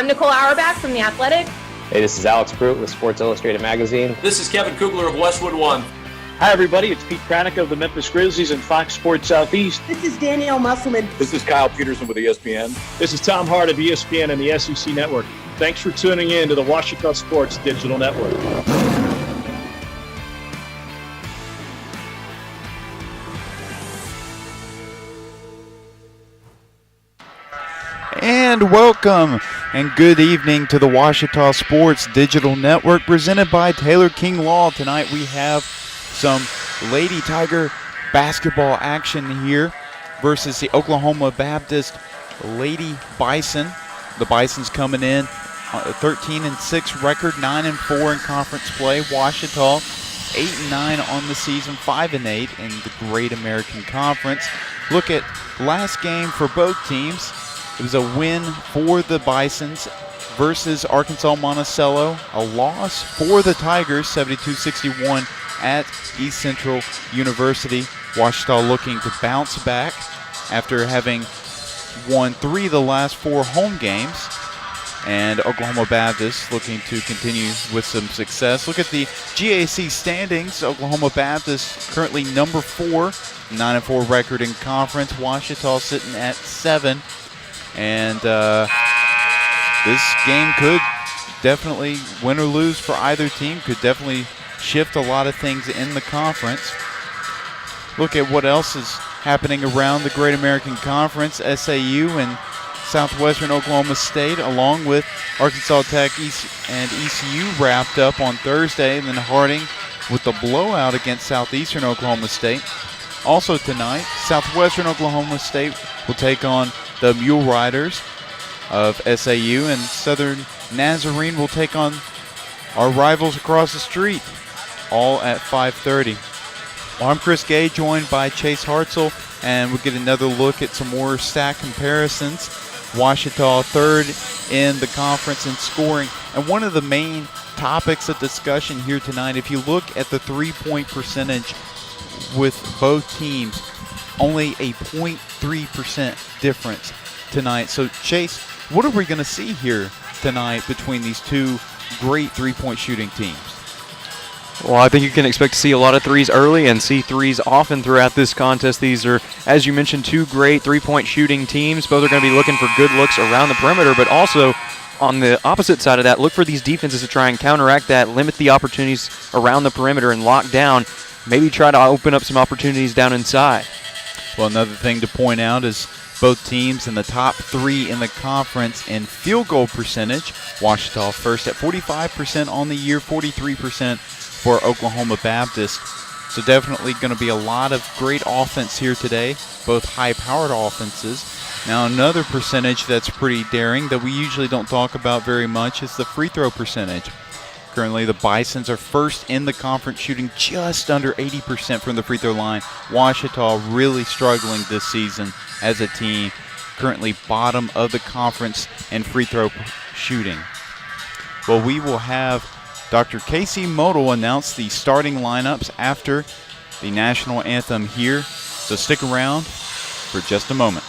I'm Nicole Auerbach from The Athletic. Hey, this is Alex Pruitt with Sports Illustrated Magazine. This is Kevin Kugler of Westwood One. Hi, everybody. It's Pete Pranica of the Memphis Grizzlies and Fox Sports Southeast. This is Danielle Musselman. This is Kyle Peterson with ESPN. This is Tom Hart of ESPN and the SEC Network. Thanks for tuning in to the Washington Sports Digital Network. And welcome and good evening to the Washington Sports Digital Network presented by Taylor King Law. Tonight we have some Lady Tiger basketball action here versus the Oklahoma Baptist Lady Bison. The Bison's coming in a 13-6 record, 9-4 in conference play. Washington 8-9 on the season, 5-8 in the Great American Conference. Look at last game for both teams. It was a win for the Bisons versus Arkansas Monticello. A loss for the Tigers, 72-61 at East Central University. Washington looking to bounce back after having won 3 of the last 4 home games. And Oklahoma Baptist looking to continue with some success. Look at the GAC standings. Oklahoma Baptist currently number 4, 9-4 record in conference. Washington sitting at 7. And this game could definitely, win or lose for either team, could definitely shift a lot of things in the conference. Look at what else is happening around the Great American Conference. SAU and Southwestern Oklahoma State, along with Arkansas Tech and ECU wrapped up on Thursday, and then Harding with the blowout against Southeastern Oklahoma State. Also tonight, Southwestern Oklahoma State will take on the Mule Riders of SAU, and Southern Nazarene will take on our rivals across the street, all at 5:30. Well, I'm Chris Gay, joined by Chase Hartzell, and we'll get another look at some more stat comparisons. Washington third in the conference in scoring, and one of the main topics of discussion here tonight, if you look at the three-point percentage with both teams, only a 0.3% difference tonight. So, Chase, what are we going to see here tonight between these two great three-point shooting teams? Well, I think you can expect to see a lot of threes early and see threes often throughout this contest. These are, as you mentioned, two great three-point shooting teams. Both are going to be looking for good looks around the perimeter, but also on the opposite side of that, look for these defenses to try and counteract that, limit the opportunities around the perimeter and lock down, maybe try to open up some opportunities down inside. Well, another thing to point out is both teams in the top 3 in the conference in field goal percentage. Washington first at 45% on the year, 43% for Oklahoma Baptist. So definitely going to be a lot of great offense here today, both high-powered offenses. Now another percentage that's pretty daring that we usually don't talk about very much is the free throw percentage. Currently the Bisons are first in the conference, shooting just under 80% from the free throw line. Washington really struggling this season as a team, currently bottom of the conference in free throw shooting. Well, we will have Dr. Casey Model announce the starting lineups after the national anthem here, so stick around for just a moment.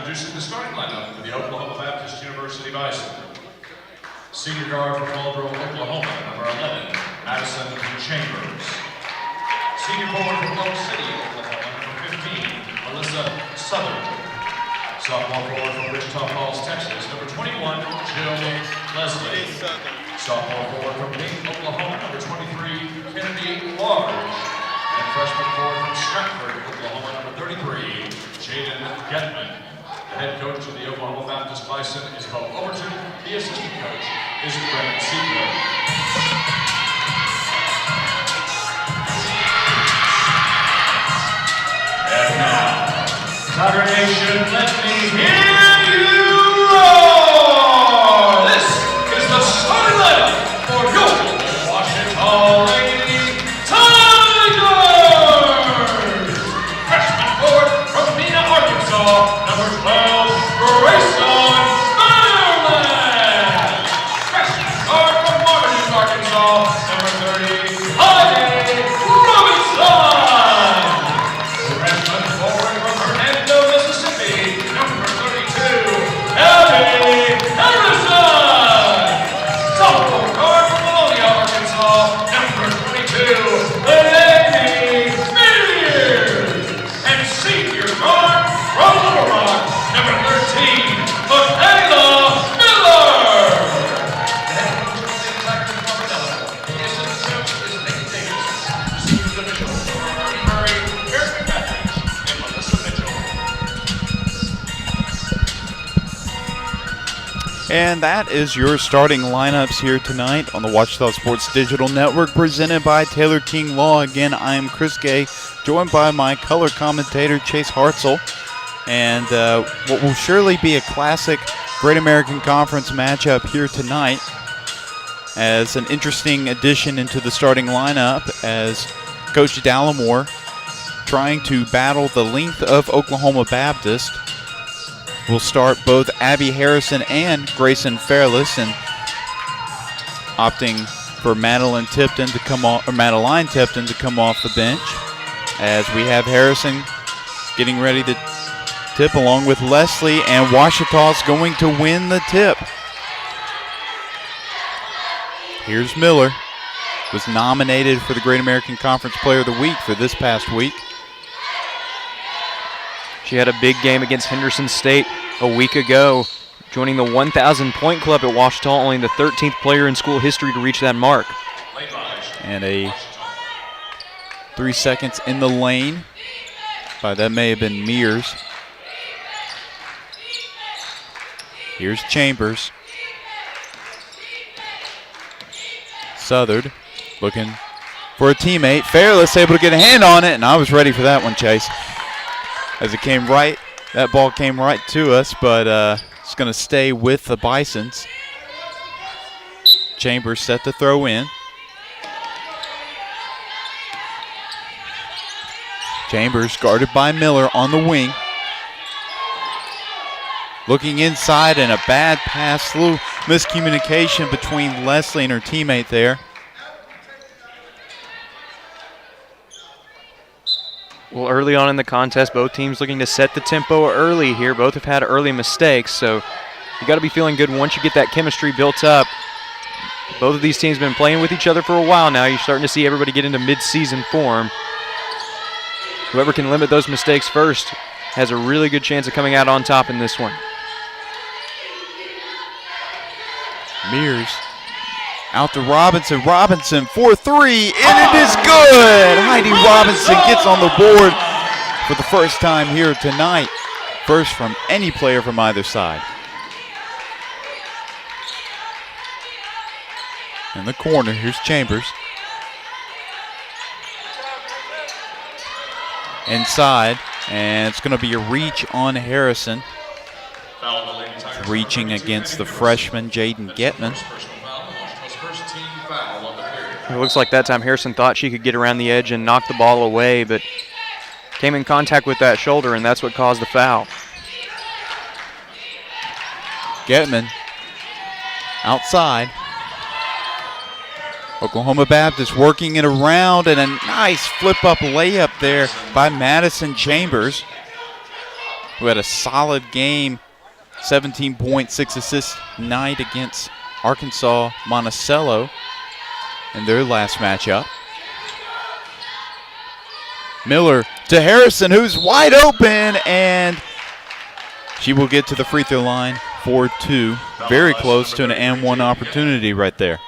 Introducing the starting lineup for the Oklahoma Baptist University Bison. Senior guard from Marlboro, Oklahoma, number 11, Madison Chambers. Senior forward from Oak City, Oklahoma, number 15, Melissa Southern. Sophomore forward from Wichita Falls, Texas, number 21, Jill Leslie. Sophomore forward from Dayton, Oklahoma, number 23, Kennedy Large. And freshman forward from Stratford, Oklahoma, number 33, Jaden Getman. The head coach of the Oklahoma Baptist Bison is Bo Overton. The assistant coach is Brent Sealer. And now, Tiger Nation, let me hear you roar! This is the starting lineup for your Washington Lady Tigers! Freshman forward from Mena, Arkansas, number 12, Grayson Maryland! Freshman guard from Martin, Arkansas, number 30, Heidi Robinson! Freshman forward from Hernando, Mississippi, number 32, Abby Harrison! Sophomore guard from Bologna, Arkansas, number 22, Lady Mears! And senior guard from Little Rock, number 13, Michaela Miller! The head coach of the St. Tigers, Martinello. The assistant coach is Nate Davis. The seniors officials are Ernie Murray, Eric McPatrick, and Melissa Mitchell. And that is your starting lineups here tonight on the Washita Sports Digital Network, presented by Taylor King Law. Again, I am Chris Gay, joined by my color commentator, Chase Hartzell. And what will surely be a classic Great American Conference matchup here tonight, as an interesting addition into the starting lineup, as Coach Dallimore trying to battle the length of Oklahoma Baptist. We'll start both Abby Harrison and Grayson Fairless, and opting for Madeline Tipton to come off, or Madeline Tipton to come off the bench, as we have Harrison getting ready to tip along with Leslie, and Washita's going to win the tip. Here's Miller, was nominated for the Great American Conference Player of the Week for this past week. She had a big game against Henderson State a week ago, joining the 1,000-point club at Washita, only the 13th player in school history to reach that mark. And a 3 seconds in the lane. That may have been Mears. Here's Chambers. Southard looking for a teammate. Fairless able to get a hand on it, and I was ready for that one, Chase. As it came right, that ball came right to us, but it's going to stay with the Bisons. Chambers set to throw in. Chambers guarded by Miller on the wing. Looking inside, and a bad pass, little miscommunication between Leslie and her teammate there. Well, early on in the contest, both teams looking to set the tempo early here. Both have had early mistakes, so you got to be feeling good once you get that chemistry built up. Both of these teams have been playing with each other for a while now. You're starting to see everybody get into mid-season form. Whoever can limit those mistakes first has a really good chance of coming out on top in this one. Mears out to Robinson. Robinson for three, and it is good. Heidi Robinson gets on the board for the first time here tonight. First from any player from either side. In the corner, here's Chambers. Inside, and it's going to be a reach on Harrison. Reaching against the freshman, Jaden Getman. It looks like that time Harrison thought she could get around the edge and knock the ball away, but came in contact with that shoulder, and that's what caused the foul. Getman outside. Oklahoma Baptist working it around, and a nice flip-up layup there by Madison Chambers. who had a solid game, 17.6 assists night against Arkansas Monticello in their last matchup. Miller to Harrison, who's wide open, and she will get to the free throw line for 2. Very close to an and 1 opportunity right there.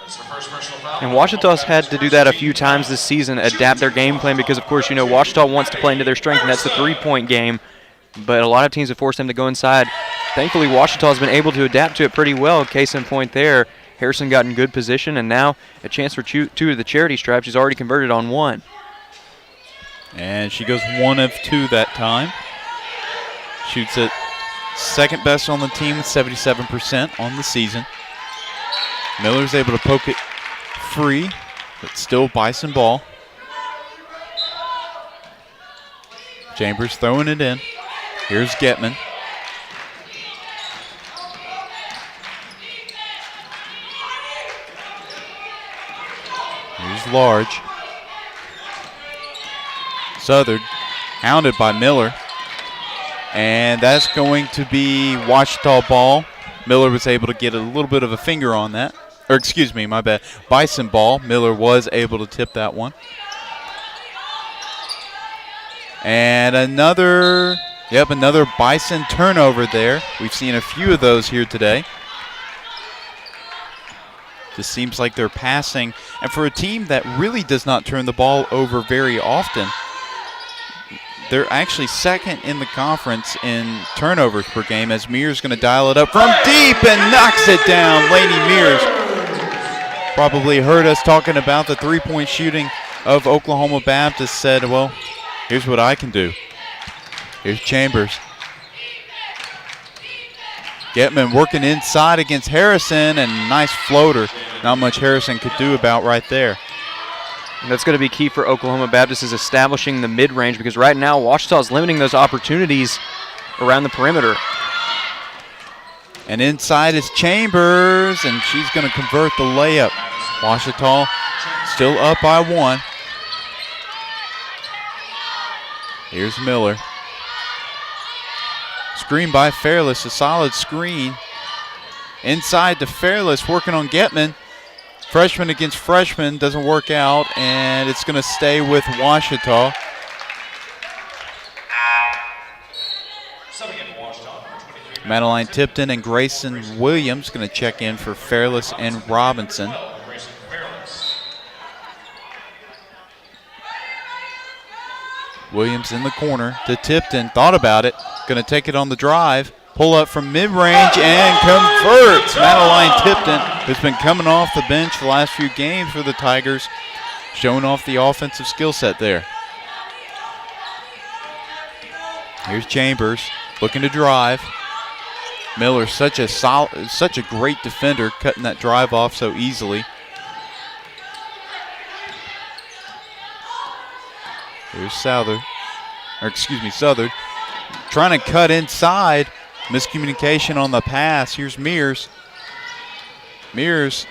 And Ouachita's had to do that a few times this season, adapt their game plan, because, of course, you know, Ouachita wants to play into their strength, and that's the three-point game. But a lot of teams have forced them to go inside. Thankfully, Ouachita's been able to adapt to it pretty well. Case in point there, Harrison got in good position, and now a chance for 2 of the charity stripes. She's already converted on 1. And she goes 1 of 2 that time. Shoots it second best on the team with 77% on the season. Miller's able to poke it free, but still Bison ball. Chambers throwing it in. Here's Getman. Here's Large. Southern, hounded by Miller. And that's going to be Ouachita ball. Miller was able to get a little bit of a finger on that. Or excuse me, my bad. Bison ball. Miller was able to tip that one. And another Bison turnover there. We've seen a few of those here today. Just seems like they're passing. And for a team that really does not turn the ball over very often, they're actually second in the conference in turnovers per game, as Mears going to dial it up from deep and knocks it down. Lainey Mears probably heard us talking about the three-point shooting of Oklahoma Baptist, said, well, here's what I can do. Here's Chambers. Getman working inside against Harrison, and nice floater. Not much Harrison could do about right there. And that's going to be key for Oklahoma Baptist, is establishing the mid-range, because right now Ouachita is limiting those opportunities around the perimeter. And inside is Chambers, and she's going to convert the layup. Ouachita still up by 1. Here's Miller. Screen by Fairless, a solid screen. Inside to Fairless, working on Getman. Freshman against freshman, doesn't work out, and it's going to stay with Ouachita. Madeline Tipton and Grayson Williams going to check in for Fairless and Robinson. Williams in the corner to Tipton, thought about it, going to take it on the drive. Pull up from mid-range and converts. Madeline Tipton, who's been coming off the bench the last few games for the Tigers, showing off the offensive skill set there. Here's Chambers looking to drive. Miller, such a great defender, cutting that drive off so easily. Here's Southern, trying to cut inside. Miscommunication on the pass. Here's Mears. Mears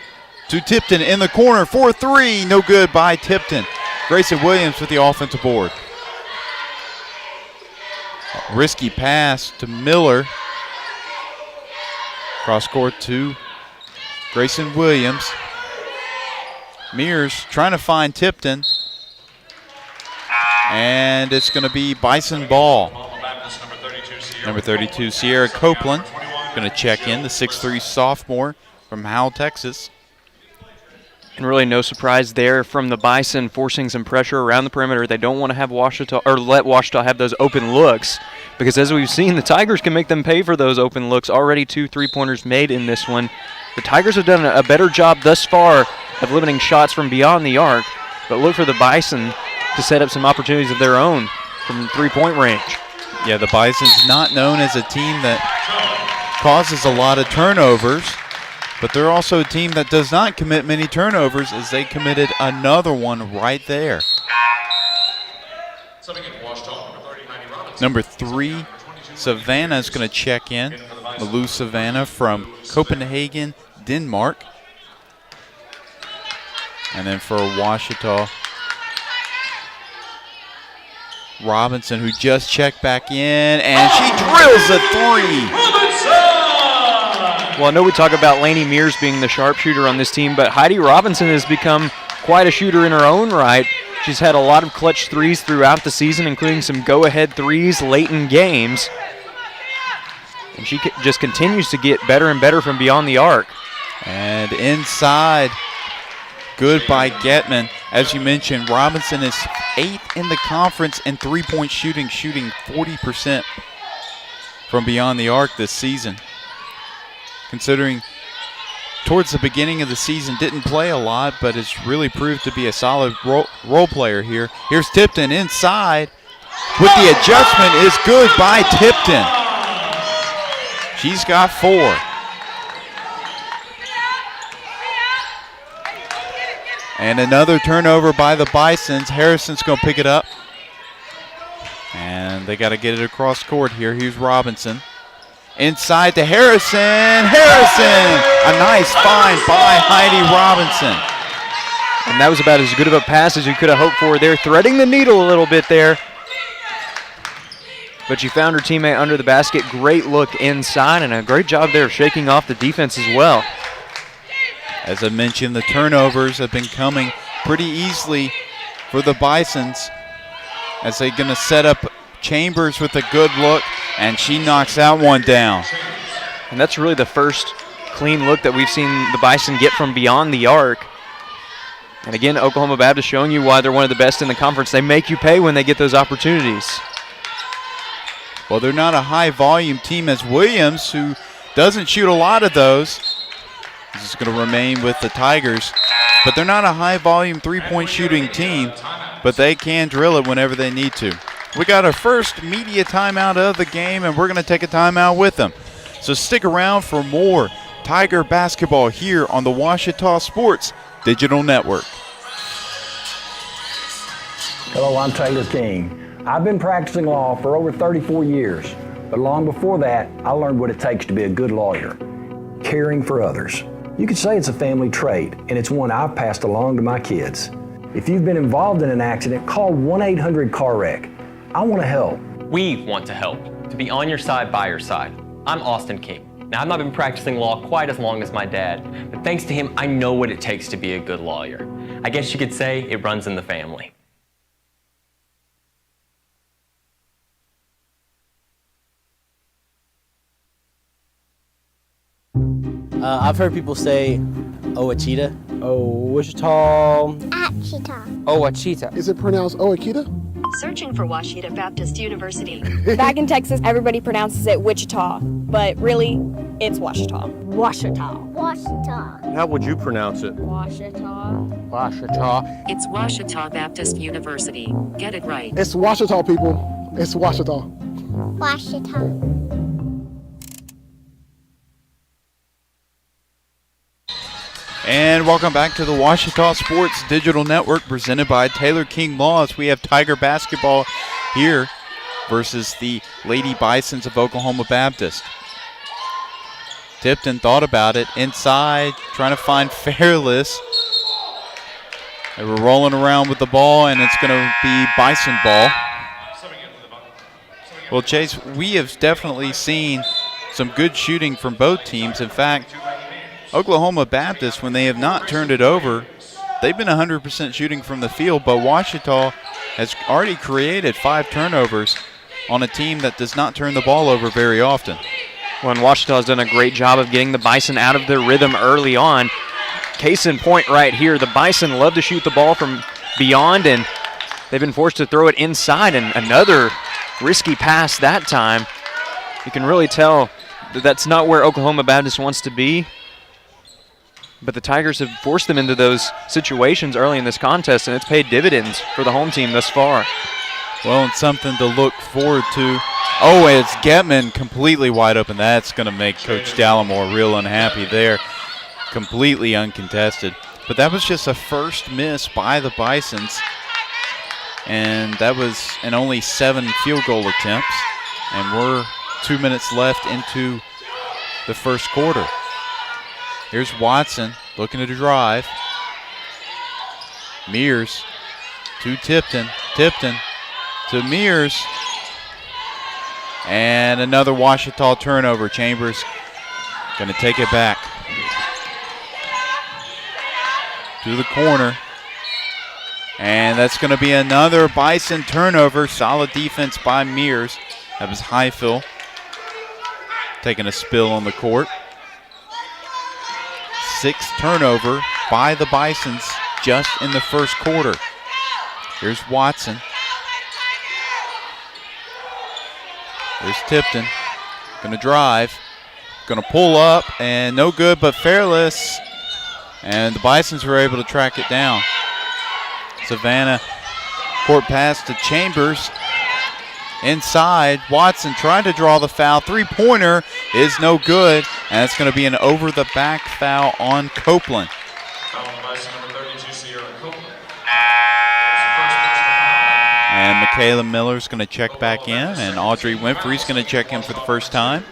to Tipton in the corner for 3. No good by Tipton. Grayson Williams with the offensive board. Risky pass to Miller. Cross court to Grayson Williams. Mears trying to find Tipton. And it's going to be Bison ball. Number 32, Sierra Copeland, going to check in, the 6'3" sophomore from Howell, Texas. And really no surprise there from the Bison, forcing some pressure around the perimeter. They don't want to have Ouachita, or let Ouachita have those open looks, because as we've seen, the Tigers can make them pay for those open looks. Already 2 3-pointers made in this one. The Tigers have done a better job thus far of limiting shots from beyond the arc, but look for the Bison to set up some opportunities of their own from three-point range. Yeah, the Bison's not known as a team that causes a lot of turnovers, but they're also a team that does not commit many turnovers, as they committed another one right there. Number 3, Savannah is going to check in. Malou Savannah from Copenhagen, Denmark. And then for Ouachita, Robinson, who just checked back in, and she drills a three. Well, I know we talk about Lainey Mears being the sharpshooter on this team, but Heidi Robinson has become quite a shooter in her own right. She's had a lot of clutch threes throughout the season, including some go-ahead threes late in games. And she just continues to get better and better from beyond the arc. And inside, good by Getman. As you mentioned, Robinson is 8th in the conference in three-point shooting 40% from beyond the arc this season. Considering towards the beginning of the season didn't play a lot, but has really proved to be a solid role player here. Here's Tipton inside with the adjustment is good by Tipton. She's got 4. And another turnover by the Bisons. Harrison's going to pick it up. And they got to get it across court here. Here's Robinson. Inside to Harrison. Harrison! A nice find by Heidi Robinson. And that was about as good of a pass as you could have hoped for there, threading the needle a little bit there. But she found her teammate under the basket. Great look inside and a great job there shaking off the defense as well. As I mentioned, the turnovers have been coming pretty easily for the Bisons as they're going to set up Chambers with a good look, and she knocks that one down. And that's really the first clean look that we've seen the Bison get from beyond the arc. And again, Oklahoma Baptist showing you why they're one of the best in the conference. They make you pay when they get those opportunities. Well, they're not a high-volume team as Williams, who doesn't shoot a lot of those. This is going to remain with the Tigers. But they're not a high-volume three-point shooting team, but they can drill it whenever they need to. We got our first media timeout of the game, and we're going to take a timeout with them. So stick around for more Tiger basketball here on the Ouachita Sports Digital Network. Hello, I'm Taylor King. I've been practicing law for over 34 years, but long before that, I learned what it takes to be a good lawyer, caring for others. You could say it's a family trait, and it's one I've passed along to my kids. If you've been involved in an accident, call 1-800-CAR-WRECK. I want to help. We want to help, to be on your side, by your side. I'm Austin King. Now, I've not been practicing law quite as long as my dad, but thanks to him, I know what it takes to be a good lawyer. I guess you could say it runs in the family. I've heard people say Ouachita. Ouachita. Achita. Ouachita. Is it pronounced Ouachita? Searching for Ouachita Baptist University. Back in Texas, everybody pronounces it Wichita, but really, it's Ouachita. Ouachita. Ouachita. How would you pronounce it? Ouachita. Ouachita. It's Ouachita Baptist University. Get it right. It's Ouachita, people. It's Ouachita. Ouachita. And welcome back to the Ouachita Sports Digital Network presented by Taylor King Law as we have Tiger basketball here versus the Lady Bisons of Oklahoma Baptist. Tipton thought about it inside, trying to find Fairless. They were rolling around with the ball, and it's going to be Bison ball. Well, Chase, we have definitely seen some good shooting from both teams. In fact, Oklahoma Baptist, when they have not turned it over, they've been 100% shooting from the field, but Ouachita has already created 5 turnovers on a team that does not turn the ball over very often. Well, and Ouachita has done a great job of getting the Bison out of their rhythm early on. Case in point right here, the Bison love to shoot the ball from beyond, and they've been forced to throw it inside, and another risky pass that time. You can really tell that that's not where Oklahoma Baptist wants to be. But the Tigers have forced them into those situations early in this contest, and it's paid dividends for the home team thus far. Well, it's something to look forward to. Oh, it's Getman completely wide open. That's going to make Coach Dallimore real unhappy there. Completely uncontested. But that was just a first miss by the Bisons. And that was in only 7 field goal attempts. And we're 2 minutes left into the first quarter. Here's Watson looking to drive. Mears to Tipton. Tipton to Mears. And another Ouachita turnover. Chambers going to take it back to the corner. And that's going to be another Bison turnover. Solid defense by Mears. That was Highfill taking a spill on the court. 6th turnover by the Bisons just in the first quarter. Here's Watson. Here's Tipton. Going to drive. Going to pull up and no good, but Fairless. And the Bisons were able to track it down. Savannah, court pass to Chambers. Inside, Watson trying to draw the foul. 3-pointer is no good, and it's going to be an over-the-back foul on Copeland. Foul on Bison number 32, Sierra Copeland. And Michaela Miller's going to check back in, and Audrey Winfrey's going to check in for the first time.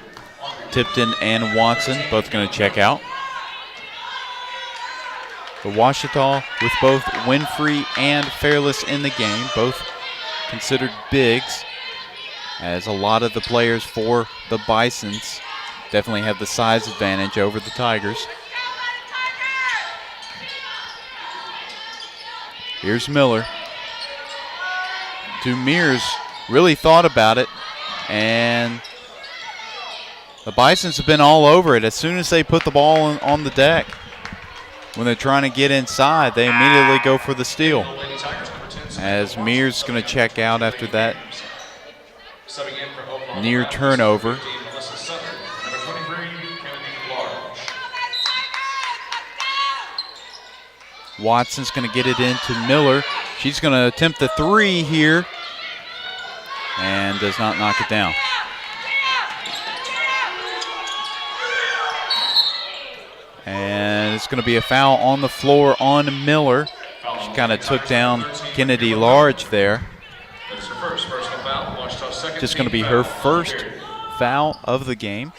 Tipton and Watson both going to check out. The Ouachita with both Winfrey and Fairless in the game, both considered bigs, as a lot of the players for the Bisons definitely have the size advantage over the Tigers. Here's Miller. To Mears, really thought about it, and the Bisons have been all over it. As soon as they put the ball on the deck, when they're trying to get inside, they immediately go for the steal. As Mears is going to check out after that near turnover. Watson's going to get it into Miller. She's going to attempt the 3 here and does not knock it down. And it's going to be a foul on the floor on Miller. She kind of took down Kennedy Large there. Just going to be her first foul of the game.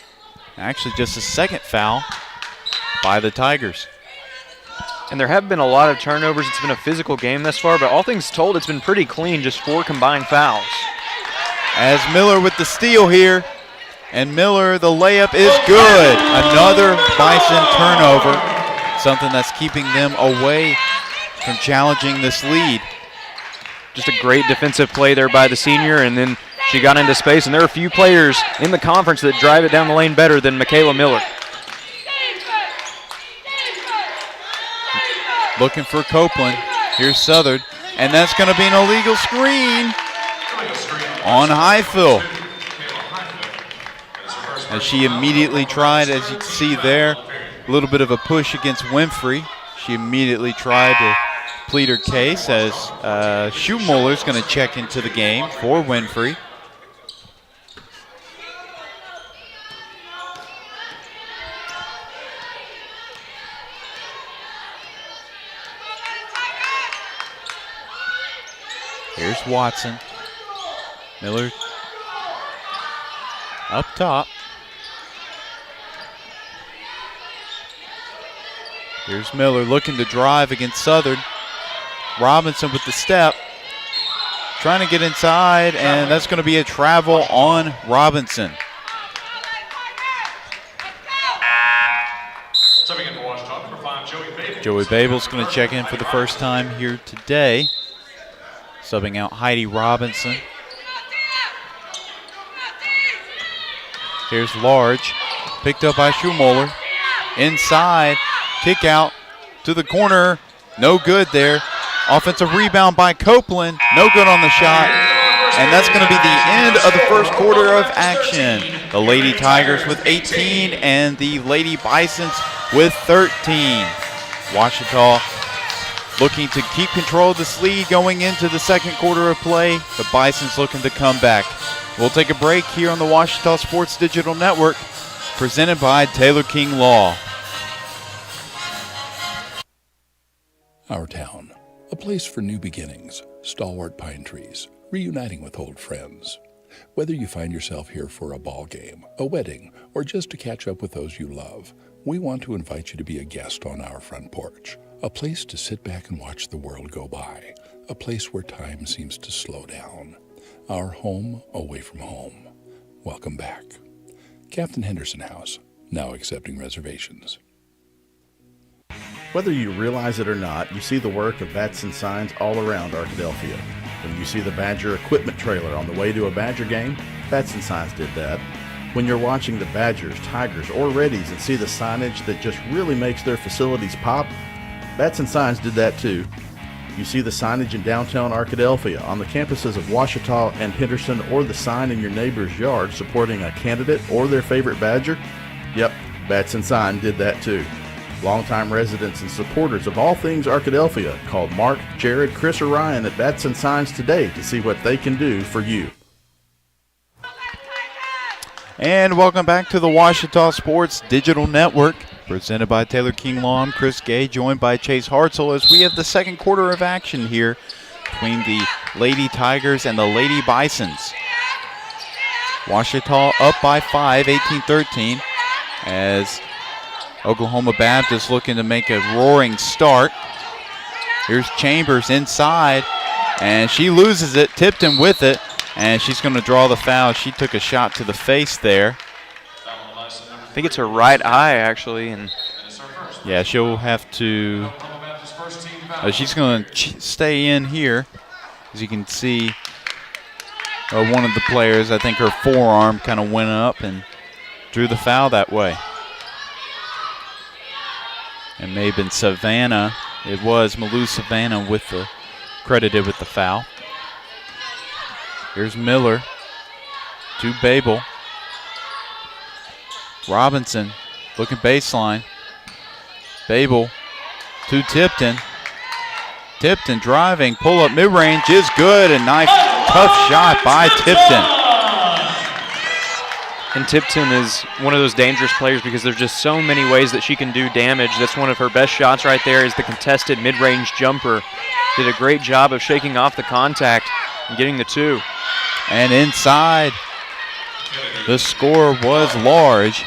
Actually, just a second foul by the Tigers. And there have been a lot of turnovers. It's been a physical game thus far, but all things told, it's been pretty clean, just 4 combined fouls. As Miller with the steal here. And Miller, the layup is good. Another Bison turnover. Something that's keeping them away from challenging this lead. Just a great defensive play there by the senior, and then she got into space. And there are a few players in the conference that drive it down the lane better than Michaela Miller. Looking for Copeland. Here's Southard. And that's going to be an illegal screen on Highfill. As she immediately tried, as you can see there, a little bit of a push against Winfrey. She immediately tried to plead her case as Schuhmuller's going to check into the game for Winfrey. Here's Watson. Miller up top. Here's Miller looking to drive against Southern. Robinson with the step. Trying to get inside, and that's going to be a travel on Robinson. Joey Babel's going to check in for the first time here today. Subbing out Heidi Robinson. Here's Large. Picked up by Schuhmuller. Inside. Kick out to the corner. No good there. Offensive rebound by Copeland. No good on the shot. And that's going to be the end of the first quarter of action. The Lady Tigers with 18 and the Lady Bisons with 13. Ouachita looking to keep control of this lead going into the second quarter of play. The Bisons looking to come back. We'll take a break here on the Ouachita Sports Digital Network, presented by Taylor King Law. Our town, a place for new beginnings, stalwart pine trees, reuniting with old friends. Whether you find yourself here for a ball game, a wedding, or just to catch up with those you love, we want to invite you to be a guest on our front porch, a place to sit back and watch the world go by, a place where time seems to slow down. Our home away from home. Welcome back. Captain Henderson House, now accepting reservations. Whether you realize it or not, you see the work of bats and signs all around Arkadelphia. When you see the Badger equipment trailer on the way to a Badger game, Bats and Signs did that. When you're watching the Badgers, Tigers, or Reddies and see the signage that just really makes their facilities pop, Bats and Signs did that too. You see the signage in downtown Arkadelphia, on the campuses of Ouachita and Henderson, or the sign in your neighbor's yard supporting a candidate or their favorite Badger? Yep, Bats and Sign did that too. Longtime residents and supporters of all things Arkadelphia called Mark, Jared, Chris, or Ryan at Bats and Signs today to see what they can do for you. And welcome back to the Ouachita Sports Digital Network, presented by Taylor King Law. I'm Chris Gay, joined by Chase Hartzell, as we have the second quarter of action here between the Lady Tigers and the Lady Bisons. Ouachita up by 5, 18-13, as Oklahoma Baptist looking to make a roaring start. Here's Chambers inside, and she loses it. Tipton with it, and she's going to draw the foul. She took a shot to the face there. I think it's her right eye, actually. And yeah, she'll have to. She's going to stay in here. As you can see, one of the players, I think her forearm kind of went up and drew the foul that way. It may have been Savannah. It was Malou Savannah credited with the foul. Here's Miller to Babel. Robinson looking baseline. Babel to Tipton. Tipton driving, pull up mid-range is good, and tough shot by Tipton. And Tipton is one of those dangerous players because there's just so many ways that she can do damage. That's one of her best shots right there, is the contested mid-range jumper. Did a great job of shaking off the contact and getting the two. And inside, the score was large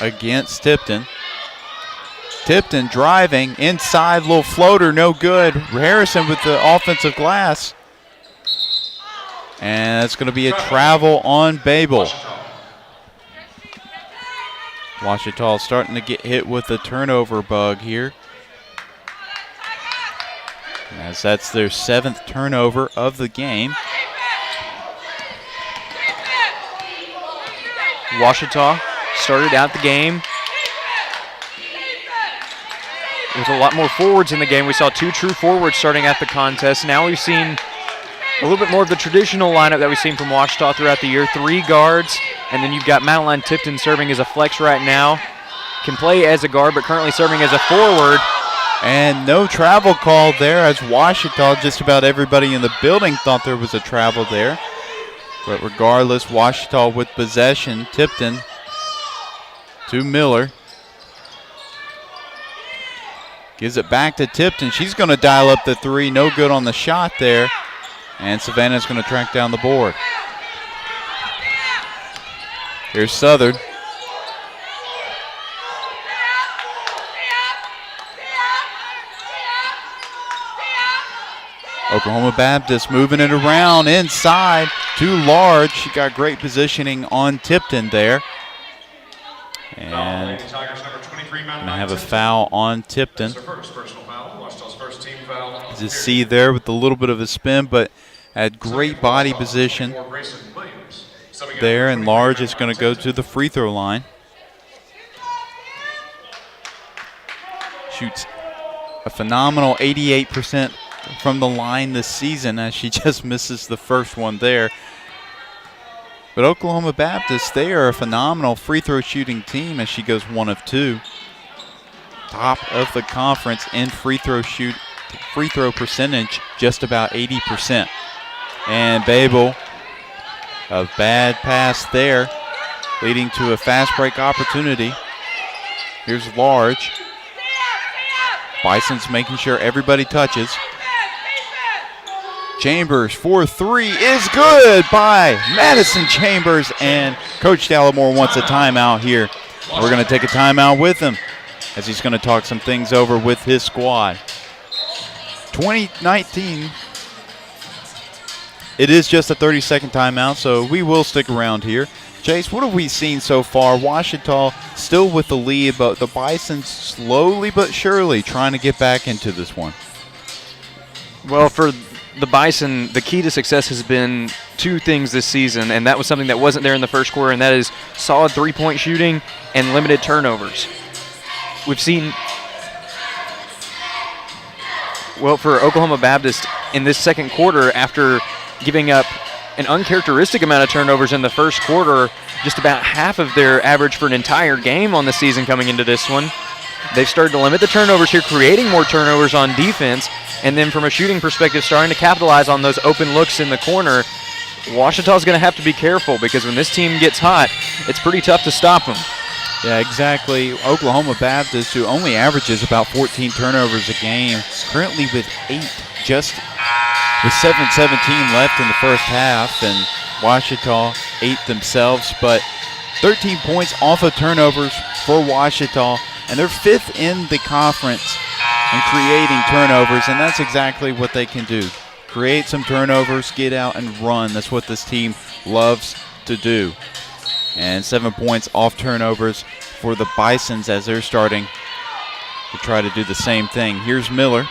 against Tipton. Tipton driving, inside, little floater, no good. Harrison with the offensive glass. And it's going to be a travel on Babel. Ouachita starting to get hit with the turnover bug here, as that's their 7th turnover of the game. Ouachita started out the game with a lot more forwards in the game. We saw 2 true forwards starting at the contest. Now we've seen a little bit more of the traditional lineup that we've seen from Ouachita throughout the year. 3 guards, and then you've got Madeline Tipton serving as a flex right now. Can play as a guard, but currently serving as a forward. And no travel called there, as Ouachita, just about everybody in the building thought there was a travel there. But regardless, Ouachita with possession. Tipton to Miller. Gives it back to Tipton. She's going to dial up the 3. No good on the shot there. And Savannah's going to track down the board. Here's Southern. Oklahoma Baptist moving it around inside. Too large. She got great positioning on Tipton there. And going to have a foul on Tipton. Just see there with a little bit of a spin, but had great body position there, and Large is going to go to the free throw line. Shoots a phenomenal 88% from the line this season, as she just misses the first one there. But Oklahoma Baptist, they are a phenomenal free throw shooting team, as she goes 1 of 2. Top of the conference in free throw percentage, just about 80%. And Babel, a bad pass there, leading to a fast break opportunity. Here's Large. Bison's making sure everybody touches. Chambers for 3 is good by Madison Chambers, and Coach Dallimore wants a timeout here. We're going to take a timeout with him, as he's going to talk some things over with his squad. 2019 it is just a 30-second timeout, so we will stick around here. Chase, what have we seen so far? Ouachita still with the lead, but the Bison slowly but surely trying to get back into this one. Well, for the Bison, the key to success has been two things this season, and that was something that wasn't there in the first quarter, and that is solid three-point shooting and limited turnovers. We've seen, well, for Oklahoma Baptist in this second quarter, after giving up an uncharacteristic amount of turnovers in the first quarter, just about half of their average for an entire game on the season coming into this one. They've started to limit the turnovers here, creating more turnovers on defense, and then from a shooting perspective, starting to capitalize on those open looks in the corner. Ouachita's going to have to be careful because when this team gets hot, it's pretty tough to stop them. Yeah, exactly. Oklahoma Baptist, who only averages about 14 turnovers a game, currently with 8, just with 7:17 left in the first half, and Ouachita 8 themselves, but 13 points off of turnovers for Ouachita, and they're 5th in the conference in creating turnovers, and that's exactly what they can do. Create some turnovers, get out and run. That's what this team loves to do. And 7 points off turnovers for the Bisons as they're starting to try to do the same thing. Here's Miller.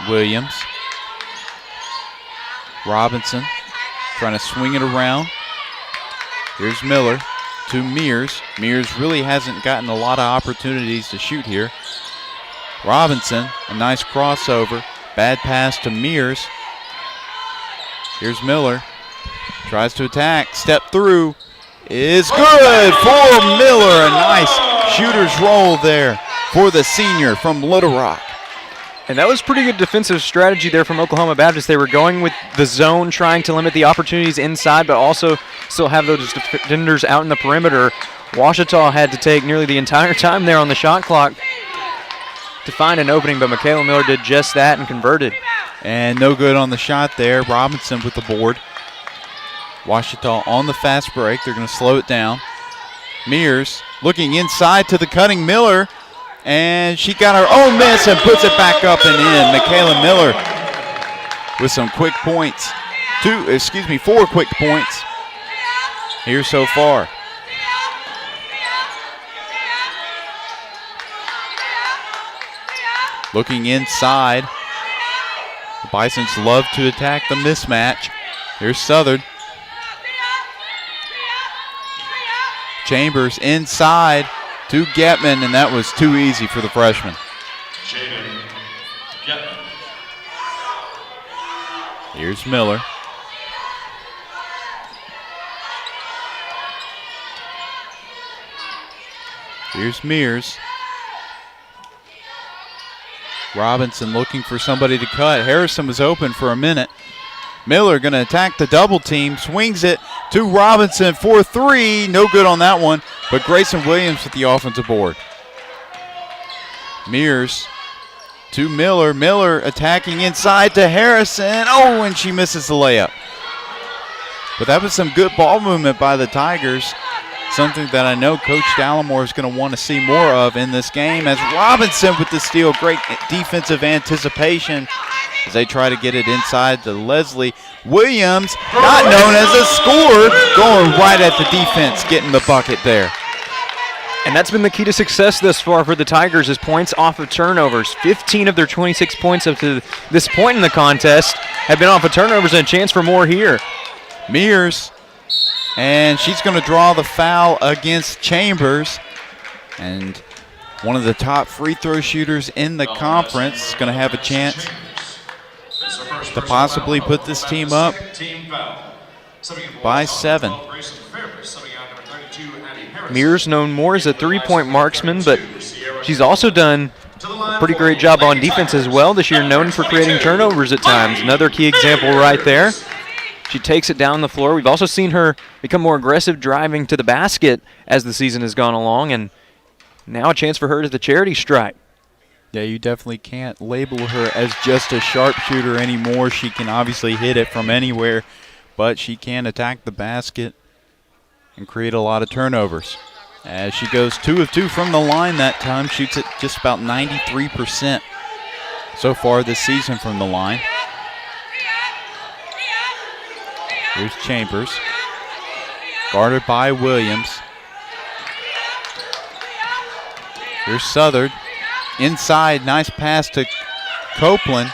Williams. Robinson trying to swing it around. Here's Miller to Mears. Mears really hasn't gotten a lot of opportunities to shoot here. Robinson, a nice crossover. Bad pass to Mears. Here's Miller. Tries to attack. Step through. Is good for Miller. A nice shooter's roll there for the senior from Little Rock. And that was pretty good defensive strategy there from Oklahoma Baptist. They were going with the zone, trying to limit the opportunities inside, but also still have those defenders out in the perimeter. Ouachita had to take nearly the entire time there on the shot clock to find an opening, but Michaela Miller did just that and converted. And no good on the shot there. Robinson with the board. Ouachita on the fast break. They're going to slow it down. Mears looking inside to the cutting Miller. And she got her own miss and puts it back up and in. Michaela Miller with some quick points. 4 quick points here so far. Looking inside. The Bisons love to attack the mismatch. Here's Southern. Chambers inside to Getman, and that was too easy for the freshman. Here's Miller. Here's Mears. Robinson looking for somebody to cut. Harrison was open for a minute. Miller going to attack the double team, swings it to Robinson for 3. No good on that one, but Grayson Williams with the offensive board. Mears to Miller. Miller attacking inside to Harrison. Oh, and she misses the layup. But that was some good ball movement by the Tigers. Something that I know Coach Dallimore is going to want to see more of in this game, as Robinson with the steal. Great defensive anticipation as they try to get it inside to Leslie. Williams, not known as a scorer, going right at the defense, getting the bucket there. And that's been the key to success thus far for the Tigers, is points off of turnovers. 15 of their 26 points up to this point in the contest have been off of turnovers, and a chance for more here. Mears, and she's going to draw the foul against Chambers. And one of the top free throw shooters in the conference is going to have a chance to possibly put this team up by 7. Mears known more as a three-point marksman, but she's also done a pretty great job on defense as well this year, known for creating turnovers at times. Another key example right there. She takes it down the floor. We've also seen her become more aggressive driving to the basket as the season has gone along, and now a chance for her to the charity stripe. Yeah, you definitely can't label her as just a sharpshooter anymore. She can obviously hit it from anywhere, but she can attack the basket and create a lot of turnovers. As she goes 2 of 2 from the line that time, shoots at just about 93%. so far this season from the line. Here's Chambers. Guarded by Williams. Here's Southard. Inside, nice pass to Copeland.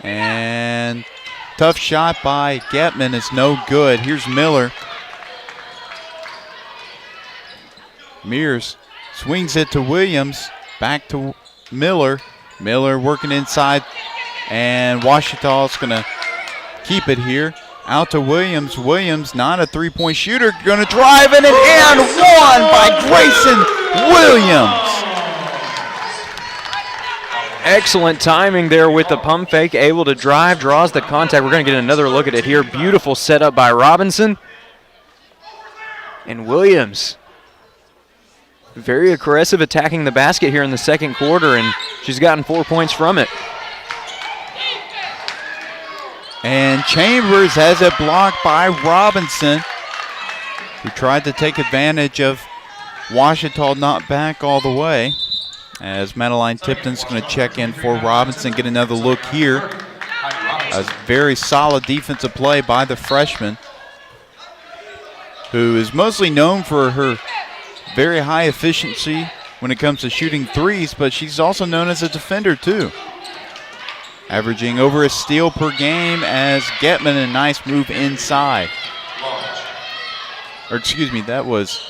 And tough shot by Getman is no good. Here's Miller. Mears swings it to Williams. Back to Miller. Miller working inside. And Ouachita's going to keep it here. Out to Williams. Williams, not a three-point shooter. Going to drive in and one by Grayson Williams. Excellent timing there with the pump fake. Able to drive, draws the contact. We're going to get another look at it here. Beautiful setup by Robinson. And Williams, very aggressive attacking the basket here in the second quarter, and she's gotten 4 points from it. And Chambers has it blocked by Robinson, who tried to take advantage of Ouachita not back all the way. As Madeline Tipton's going to check in for Robinson, get another look here. A very solid defensive play by the freshman, who is mostly known for her very high efficiency when it comes to shooting threes, but she's also known as a defender too. Averaging over a steal per game as Getman, a nice move inside. Or excuse me, that was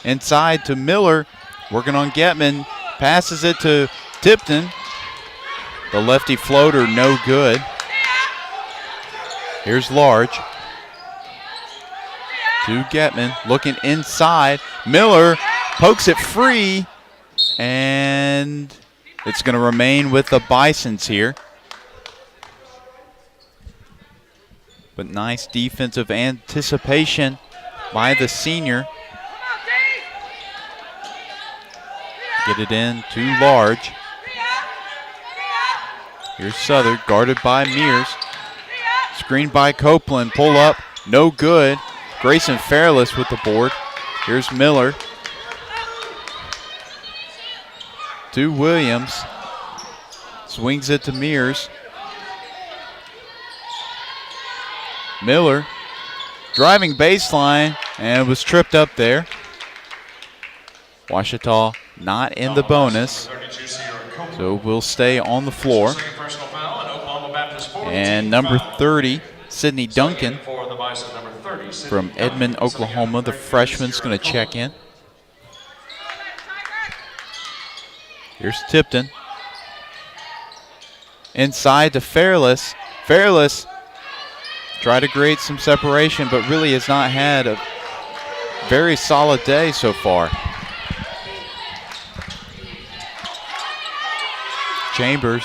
inside to Miller, working on Getman, passes it to Tipton. The lefty floater, no good. Here's Large. To Getman, looking inside. Miller pokes it free, and it's going to remain with the Bisons here. But nice defensive anticipation by the senior. Get it in to Large. Here's Southern, guarded by Mears. Screened by Copeland, pull up, no good. Grayson Fairless with the board. Here's Miller. To Williams. Swings it to Mears. Miller driving baseline and was tripped up there. Ouachita not in the bonus, so we'll stay on the floor. And number 30, Sydney Duncan from Edmond, Oklahoma, the freshman's going to check in. Here's Tipton. Inside to Fairless. Fairless tried to create some separation, but really has not had a very solid day so far. Chambers.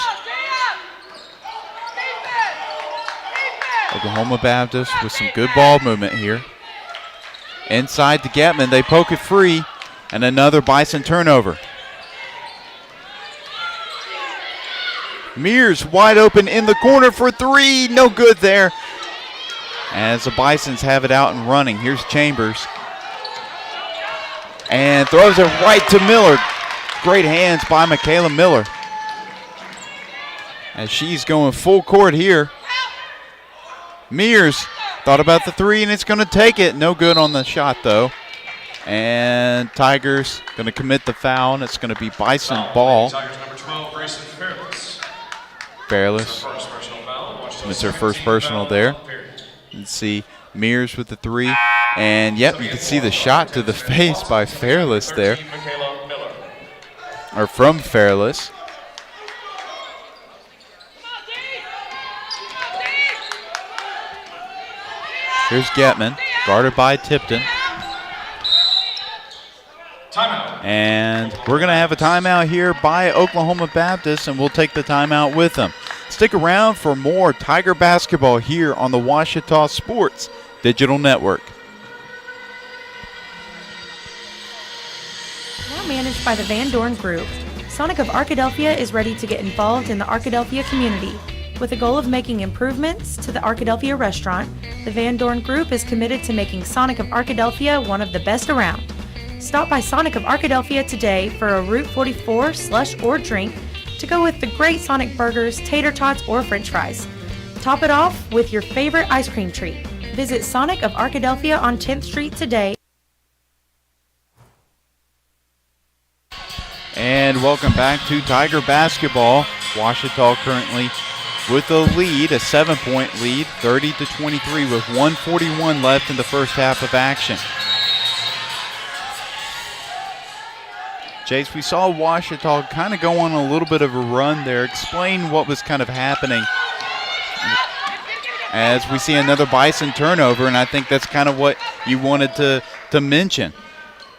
Oklahoma Baptist with some good ball movement here. Inside to Getman, they poke it free, and another Bison turnover. Mears wide open in the corner for three, no good there. As the Bisons have it out and running. Here's Chambers. And throws it right to Miller. Great hands by Michaela Miller. As she's going full court here. Mears thought about the three, and it's going to take it. No good on the shot, though. And Tigers going to commit the foul, and it's going to be Bison ball. Tigers number 12, Grayson Fairless. Fairless. It's her first personal there. Let's see, Mears with the three. And, yep, you can see the shot to the face by Fairless there. Or from Fairless. Here's Getman, guarded by Tipton. Timeout. And we're going to have a timeout here by Oklahoma Baptist, and we'll take the timeout with them. Stick around for more Tiger basketball here on the Ouachita Sports Digital Network. Now managed by the Van Dorn Group, Sonic of Arkadelphia is ready to get involved in the Arkadelphia community. With the goal of making improvements to the Arkadelphia restaurant, the Van Dorn Group is committed to making Sonic of Arkadelphia one of the best around. Stop by Sonic of Arkadelphia today for a Route 44 slush or drink to go with the great Sonic burgers, tater tots, or french fries. Top it off with your favorite ice cream treat. Visit Sonic of Arkadelphia on 10th Street today. And welcome back to Tiger basketball. Ouachita currently with a lead, a 7-point lead, 30-23 with 1:41 left in the first half of action. Jace, we saw Ouachita kind of go on a little bit of a run there. Explain what was kind of happening as we see another Bison turnover, and I think that's kind of what you wanted to mention.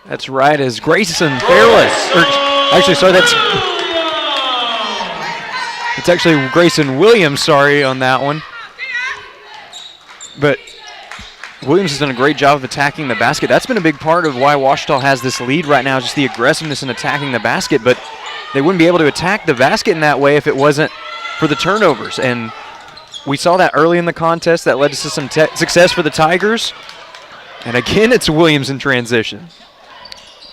That's right, as Grayson Fairless, it's actually Grayson Williams, sorry, on that one. But Williams has done a great job of attacking the basket. That's been a big part of why Ouachita has this lead right now, just the aggressiveness in attacking the basket. But they wouldn't be able to attack the basket in that way if it wasn't for the turnovers. And we saw that early in the contest. That led to some success for the Tigers. And again, it's Williams in transition.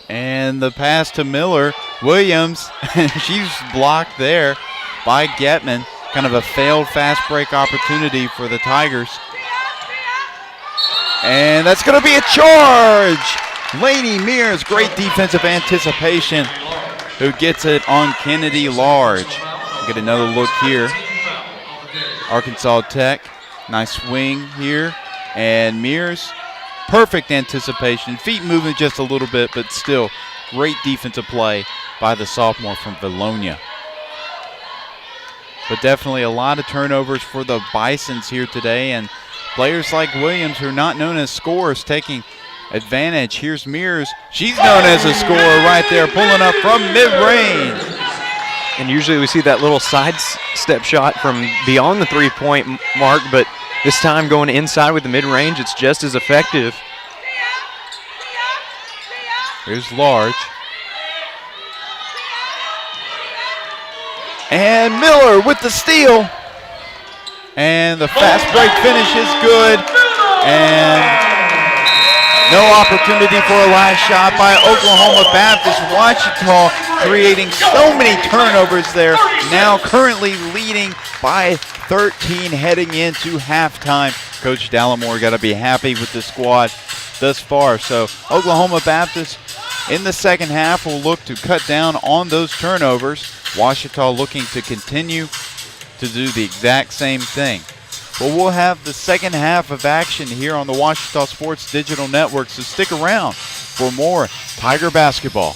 And the pass to Miller. Williams, she's blocked there by Getman. Kind of a failed fast break opportunity for the Tigers. And that's going to be a charge. Lainey Mears, great defensive anticipation, who gets it on Kennedy Large. We'll get another look here. Arkansas Tech, nice swing here. And Mears, perfect anticipation. Feet moving just a little bit, but still great defensive play by the sophomore from Bologna. But definitely a lot of turnovers for the Bisons here today, and players like Williams, who are not known as scorers, taking advantage. Here's Mears. She's known as a scorer right there, pulling up from mid-range. And usually we see that little side step shot from beyond the three-point mark, but this time going inside with the mid-range, it's just as effective. Here's Large. And Miller with the steal. And the fast break finish is good. And no opportunity for a last shot by Oklahoma Baptist. Ouachita creating so many turnovers there. Now currently leading by 13 heading into halftime. Coach Dallimore got to be happy with the squad thus far. So Oklahoma Baptist in the second half will look to cut down on those turnovers. Ouachita looking to continue to do the exact same thing. But we'll have the second half of action here on the Ouachita Sports Digital Network, so stick around for more Tiger basketball.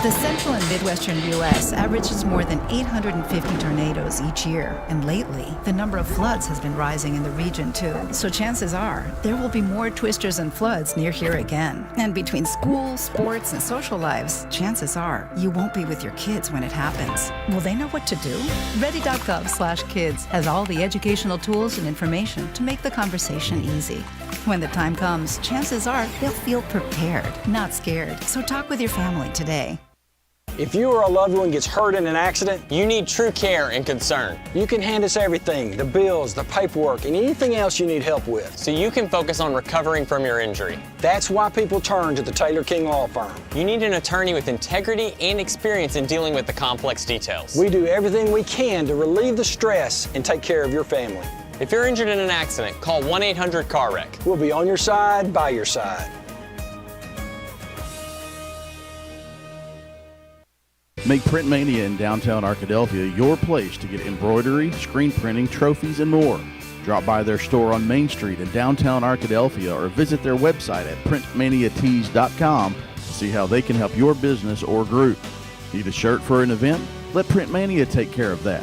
The central and midwestern U.S. averages more than 850 tornadoes each year, and lately, the number of floods has been rising in the region too. So chances are, there will be more twisters and floods near here again. And between school, sports, and social lives, chances are, you won't be with your kids when it happens. Will they know what to do? Ready.gov/kids has all the educational tools and information to make the conversation easy. When the time comes, chances are they'll feel prepared, not scared. So talk with your family today. If you or a loved one gets hurt in an accident, you need true care and concern. You can hand us everything, the bills, the paperwork, and anything else you need help with. So you can focus on recovering from your injury. That's why people turn to the Taylor King Law Firm. You need an attorney with integrity and experience in dealing with the complex details. We do everything we can to relieve the stress and take care of your family. If you're injured in an accident, call 1-800-CAR-WRECK. We'll be on your side, by your side. Make Print Mania in downtown Arkadelphia your place to get embroidery, screen printing, trophies, and more. Drop by their store on Main Street in downtown Arkadelphia or visit their website at printmaniatees.com to see how they can help your business or group. Need a shirt for an event? Let Print Mania take care of that.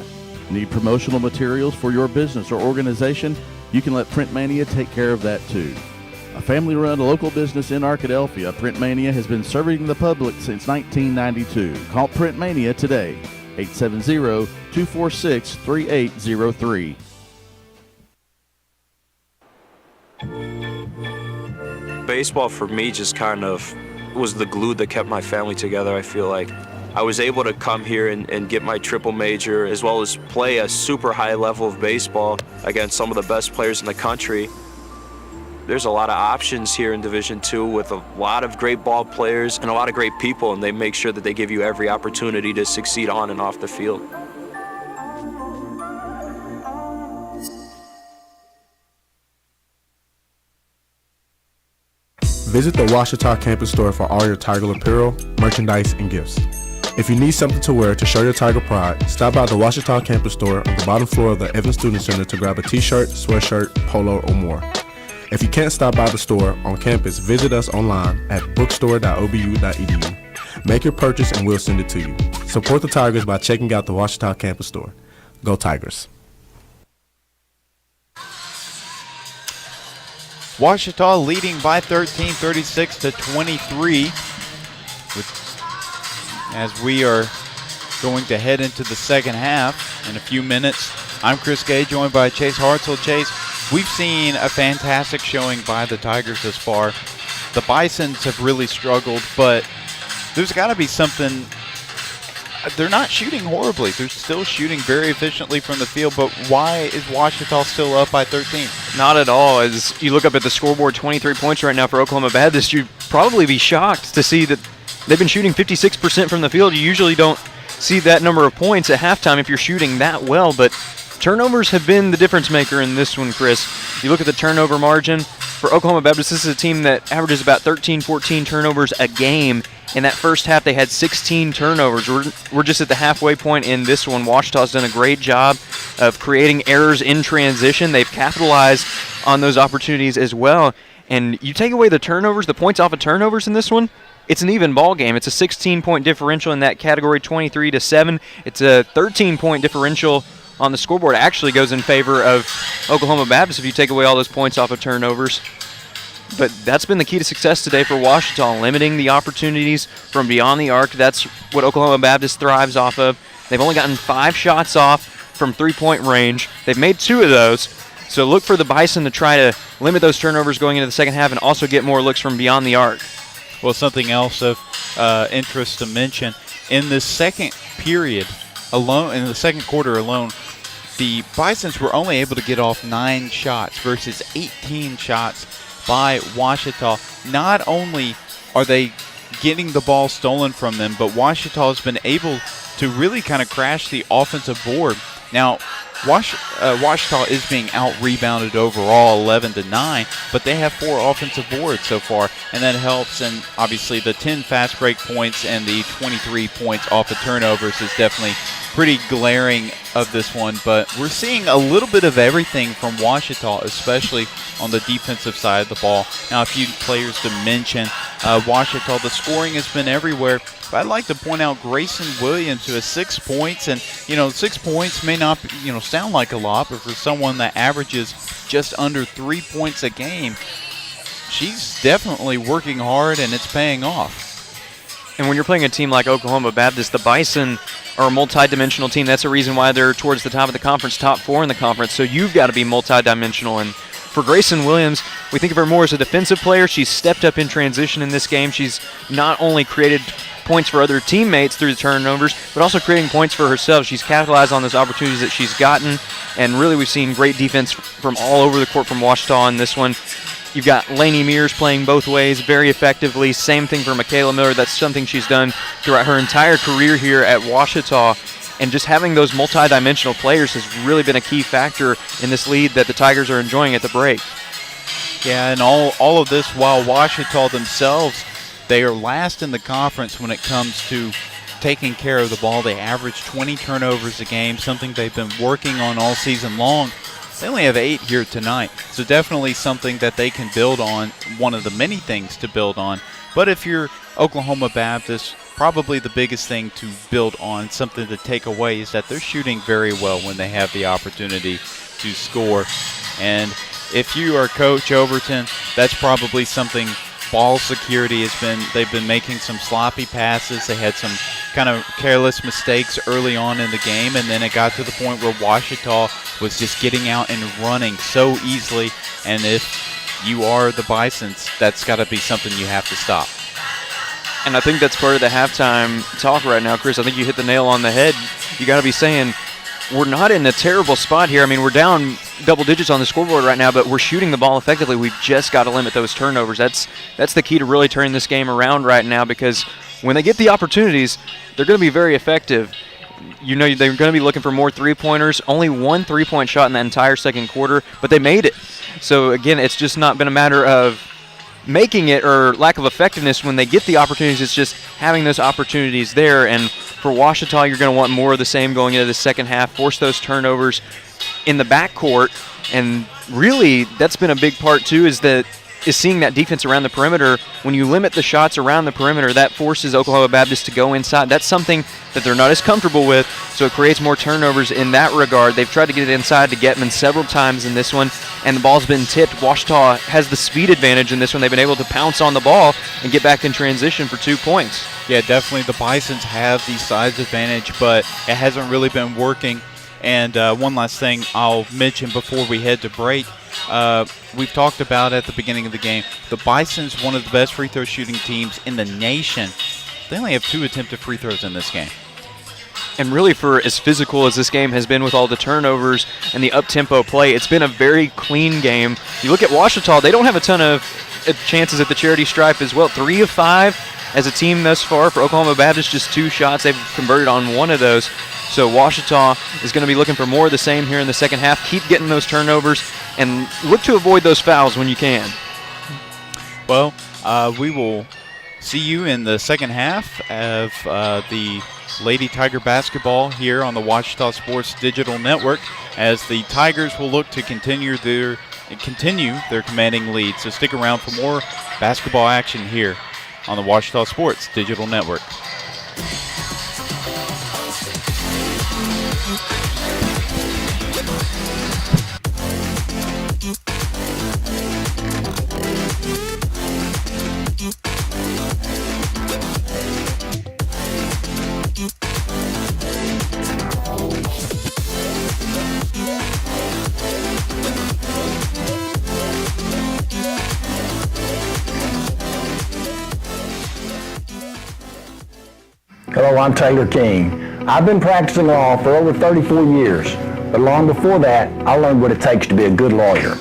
Need promotional materials for your business or organization? You can let Print Mania take care of that too. A family-run local business in Arkadelphia, Print Mania has been serving the public since 1992. Call Print Mania today, 870-246-3803. Baseball for me just kind of was the glue that kept my family together. I feel like I was able to come here and get my triple major, as well as play a super high level of baseball against some of the best players in the country. There's a lot of options here in Division II with a lot of great ball players and a lot of great people, and they make sure that they give you every opportunity to succeed on and off the field. Visit the Ouachita campus store for all your Tiger apparel, merchandise, and gifts. If you need something to wear to show your Tiger pride, stop by the Ouachita campus store on the bottom floor of the Evans Student Center to grab a t-shirt, sweatshirt, polo, or more. If you can't stop by the store on campus, visit us online at bookstore.obu.edu. Make your purchase and we'll send it to you. Support the Tigers by checking out the Ouachita campus store. Go Tigers. Ouachita leading by 13, 36-23. As we are going to head into the second half in a few minutes. I'm Chris Gay, joined by Chase Hartzell. Chase, we've seen a fantastic showing by the Tigers thus far. The Bisons have really struggled, but there's got to be something. They're not shooting horribly. They're still shooting very efficiently from the field, but why is Ouachita still up by 13? Not at all. As you look up at the scoreboard, 23 points right now for Oklahoma Baptist, you'd probably be shocked to see that they've been shooting 56% from the field. You usually don't see that number of points at halftime if you're shooting that well, but turnovers have been the difference maker in this one, Chris. You look at the turnover margin for Oklahoma Baptist, this is a team that averages about 13, 14 turnovers a game. In that first half, they had 16 turnovers. We're just at the halfway point in this one. Ouachita's done a great job of creating errors in transition. They've capitalized on those opportunities as well. And you take away the turnovers, the points off of turnovers in this one, it's an even ball game. It's a 16-point differential in that category, 23-7. It's a 13-point differential on the scoreboard. It actually goes in favor of Oklahoma Baptist if you take away all those points off of turnovers. But that's been the key to success today for Ouachita, limiting the opportunities from beyond the arc. That's what Oklahoma Baptist thrives off of. They've only gotten 5 shots off from three-point range. They've made 2 of those. So look for the Bison to try to limit those turnovers going into the second half and also get more looks from beyond the arc. Well, something else of interest to mention, in the second period alone, in the second quarter alone, the Bisons were only able to get off 9 shots versus 18 shots by Ouachita. Not only are they getting the ball stolen from them, but Ouachita has been able to really kind of crash the offensive board. Now, Ouachita is being out-rebounded overall 11-9, but they have 4 offensive boards so far, and that helps. And obviously the 10 fast break points and the 23 points off of turnovers is definitely pretty glaring of this one. But we're seeing a little bit of everything from Ouachita, especially on the defensive side of the ball. Now, a few players to mention. Ouachita, the scoring has been everywhere. But I'd like to point out Grayson Williams, who has 6 points. And, 6 points may not, sound like a lot, but for someone that averages just under 3 points a game, she's definitely working hard, and it's paying off. And when you're playing a team like Oklahoma Baptist, the Bison are a multi-dimensional team. That's the reason why they're towards the top of the conference, top 4 in the conference. So you've got to be multi-dimensional. And for Grayson Williams, we think of her more as a defensive player. She's stepped up in transition in this game. She's not only created points for other teammates through the turnovers, but also creating points for herself. She's capitalized on those opportunities that she's gotten, and really we've seen great defense from all over the court from Ouachita in this one. You've got Lainey Mears playing both ways very effectively. Same thing for Michaela Miller. That's something she's done throughout her entire career here at Ouachita. And just having those multi-dimensional players has really been a key factor in this lead that the Tigers are enjoying at the break. Yeah, and all of this while Ouachita themselves, they are last in the conference when it comes to taking care of the ball. They average 20 turnovers a game, something they've been working on all season long. They only have 8 here tonight, so definitely something that they can build on, one of the many things to build on. But if you're Oklahoma Baptist, probably the biggest thing to build on, something to take away, is that they're shooting very well when they have the opportunity to score. And if you are Coach Overton, that's probably something. Ball security they've been making some sloppy passes. They had some kind of careless mistakes early on in the game, and then it got to the point where Ouachita was just getting out and running so easily. And if you are the Bisons, that's got to be something you have to stop. And I think that's part of the halftime talk right now, Chris. I think you hit the nail on the head. You got to be saying, we're not in a terrible spot here. I mean, we're down double digits on the scoreboard right now, but we're shooting the ball effectively. We've just got to limit those turnovers. That's the key to really turning this game around right now, because when they get the opportunities, they're going to be very effective. You know, they're going to be looking for more three-pointers. Only one three-point shot in the entire second quarter, but they made it. So, again, it's just not been a matter of making it or lack of effectiveness when they get the opportunities. It's just having those opportunities there. And for Ouachita, you're going to want more of the same going into the second half, force those turnovers in the backcourt. And really, that's been a big part, too, is seeing that defense around the perimeter. When you limit the shots around the perimeter, that forces Oklahoma Baptist to go inside. That's something that they're not as comfortable with, so it creates more turnovers in that regard. They've tried to get it inside to Getman several times in this one, and the ball's been tipped. Ouachita has the speed advantage in this one. They've been able to pounce on the ball and get back in transition for 2 points. Yeah, definitely the Bisons have the size advantage, but it hasn't really been working. And one last thing I'll mention before we head to break. We've talked about at the beginning of the game, the Bison's one of the best free throw shooting teams in the nation. They only have 2 attempted free throws in this game. And really, for as physical as this game has been with all the turnovers and the up-tempo play, it's been a very clean game. You look at Ouachita, they don't have a ton of chances at the charity stripe as well. 3 of 5 as a team thus far. For Oklahoma Baptist, just 2 shots. They've converted on 1 of those. So Ouachita is going to be looking for more of the same here in the second half. Keep getting those turnovers and look to avoid those fouls when you can. Well, we will see you in the second half of the Lady Tiger basketball here on the Ouachita Sports Digital Network, as the Tigers will look to continue their commanding lead. So stick around for more basketball action here on the Ouachita Sports Digital Network. Hello, I'm Taylor King. I've been practicing law for over 34 years, but long before that, I learned what it takes to be a good lawyer,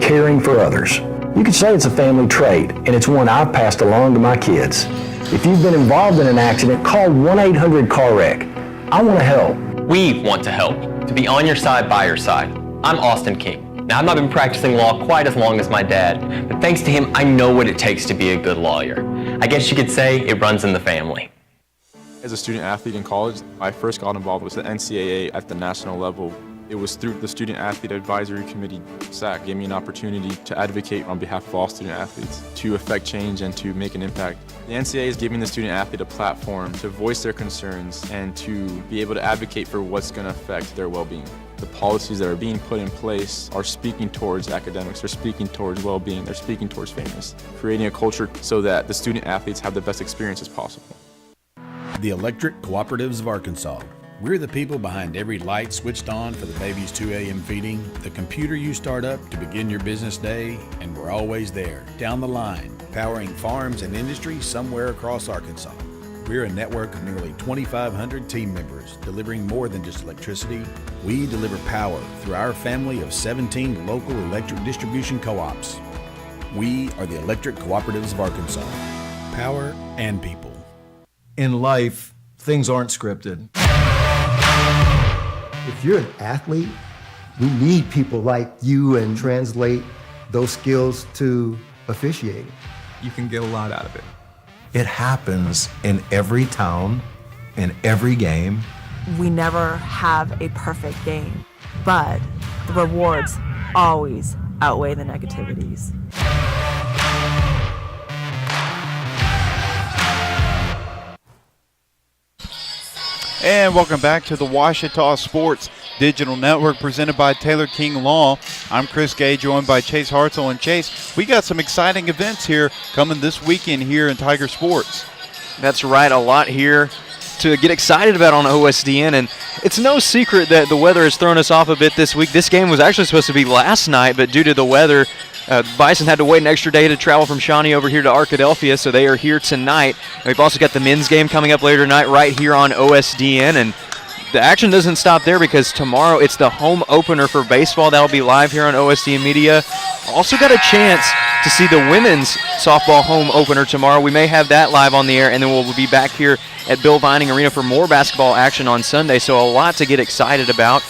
caring for others. You could say it's a family trait, and it's one I've passed along to my kids. If you've been involved in an accident, call 1-800-CAR-WRECK. I want to help. We want to help, to be on your side, by your side. I'm Austin King. Now, I've not been practicing law quite as long as my dad, but thanks to him, I know what it takes to be a good lawyer. I guess you could say it runs in the family. As a student athlete in college, I first got involved with the NCAA at the national level. It was through the Student Athlete Advisory Committee, SAC, gave me an opportunity to advocate on behalf of all student athletes, to affect change and to make an impact. The NCAA is giving the student athlete a platform to voice their concerns and to be able to advocate for what's going to affect their well-being. The policies that are being put in place are speaking towards academics, they're speaking towards well-being, they're speaking towards fairness, creating a culture so that the student athletes have the best experiences possible. The Electric Cooperatives of Arkansas. We're the people behind every light switched on for the baby's 2 a.m. feeding, the computer you start up to begin your business day, and we're always there, down the line, powering farms and industry somewhere across Arkansas. We're a network of nearly 2,500 team members, delivering more than just electricity. We deliver power through our family of 17 local electric distribution co-ops. We are the Electric Cooperatives of Arkansas. Power and people. In life, things aren't scripted. If you're an athlete, we need people like you and translate those skills to officiating. You can get a lot out of it. It happens in every town, in every game. We never have a perfect game, but the rewards always outweigh the negativities. And welcome back to the Ouachita Sports Digital Network presented by Taylor King Law. I'm Chris Gay, joined by Chase Hartzell. And Chase, we got some exciting events here coming this weekend here in Tiger Sports. That's right, a lot here to get excited about on OSDN. And it's no secret that the weather has thrown us off a bit this week. This game was actually supposed to be last night, but due to the weather, Bison had to wait an extra day to travel from Shawnee over here to Arkadelphia, so they are here tonight. And we've also got the men's game coming up later tonight right here on OSDN, and the action doesn't stop there because tomorrow it's the home opener for baseball. That'll be live here on OSD Media. Also got a chance to see the women's softball home opener tomorrow. We may have that live on the air, and then we'll be back here at Bill Vining Arena for more basketball action on Sunday. So a lot to get excited about.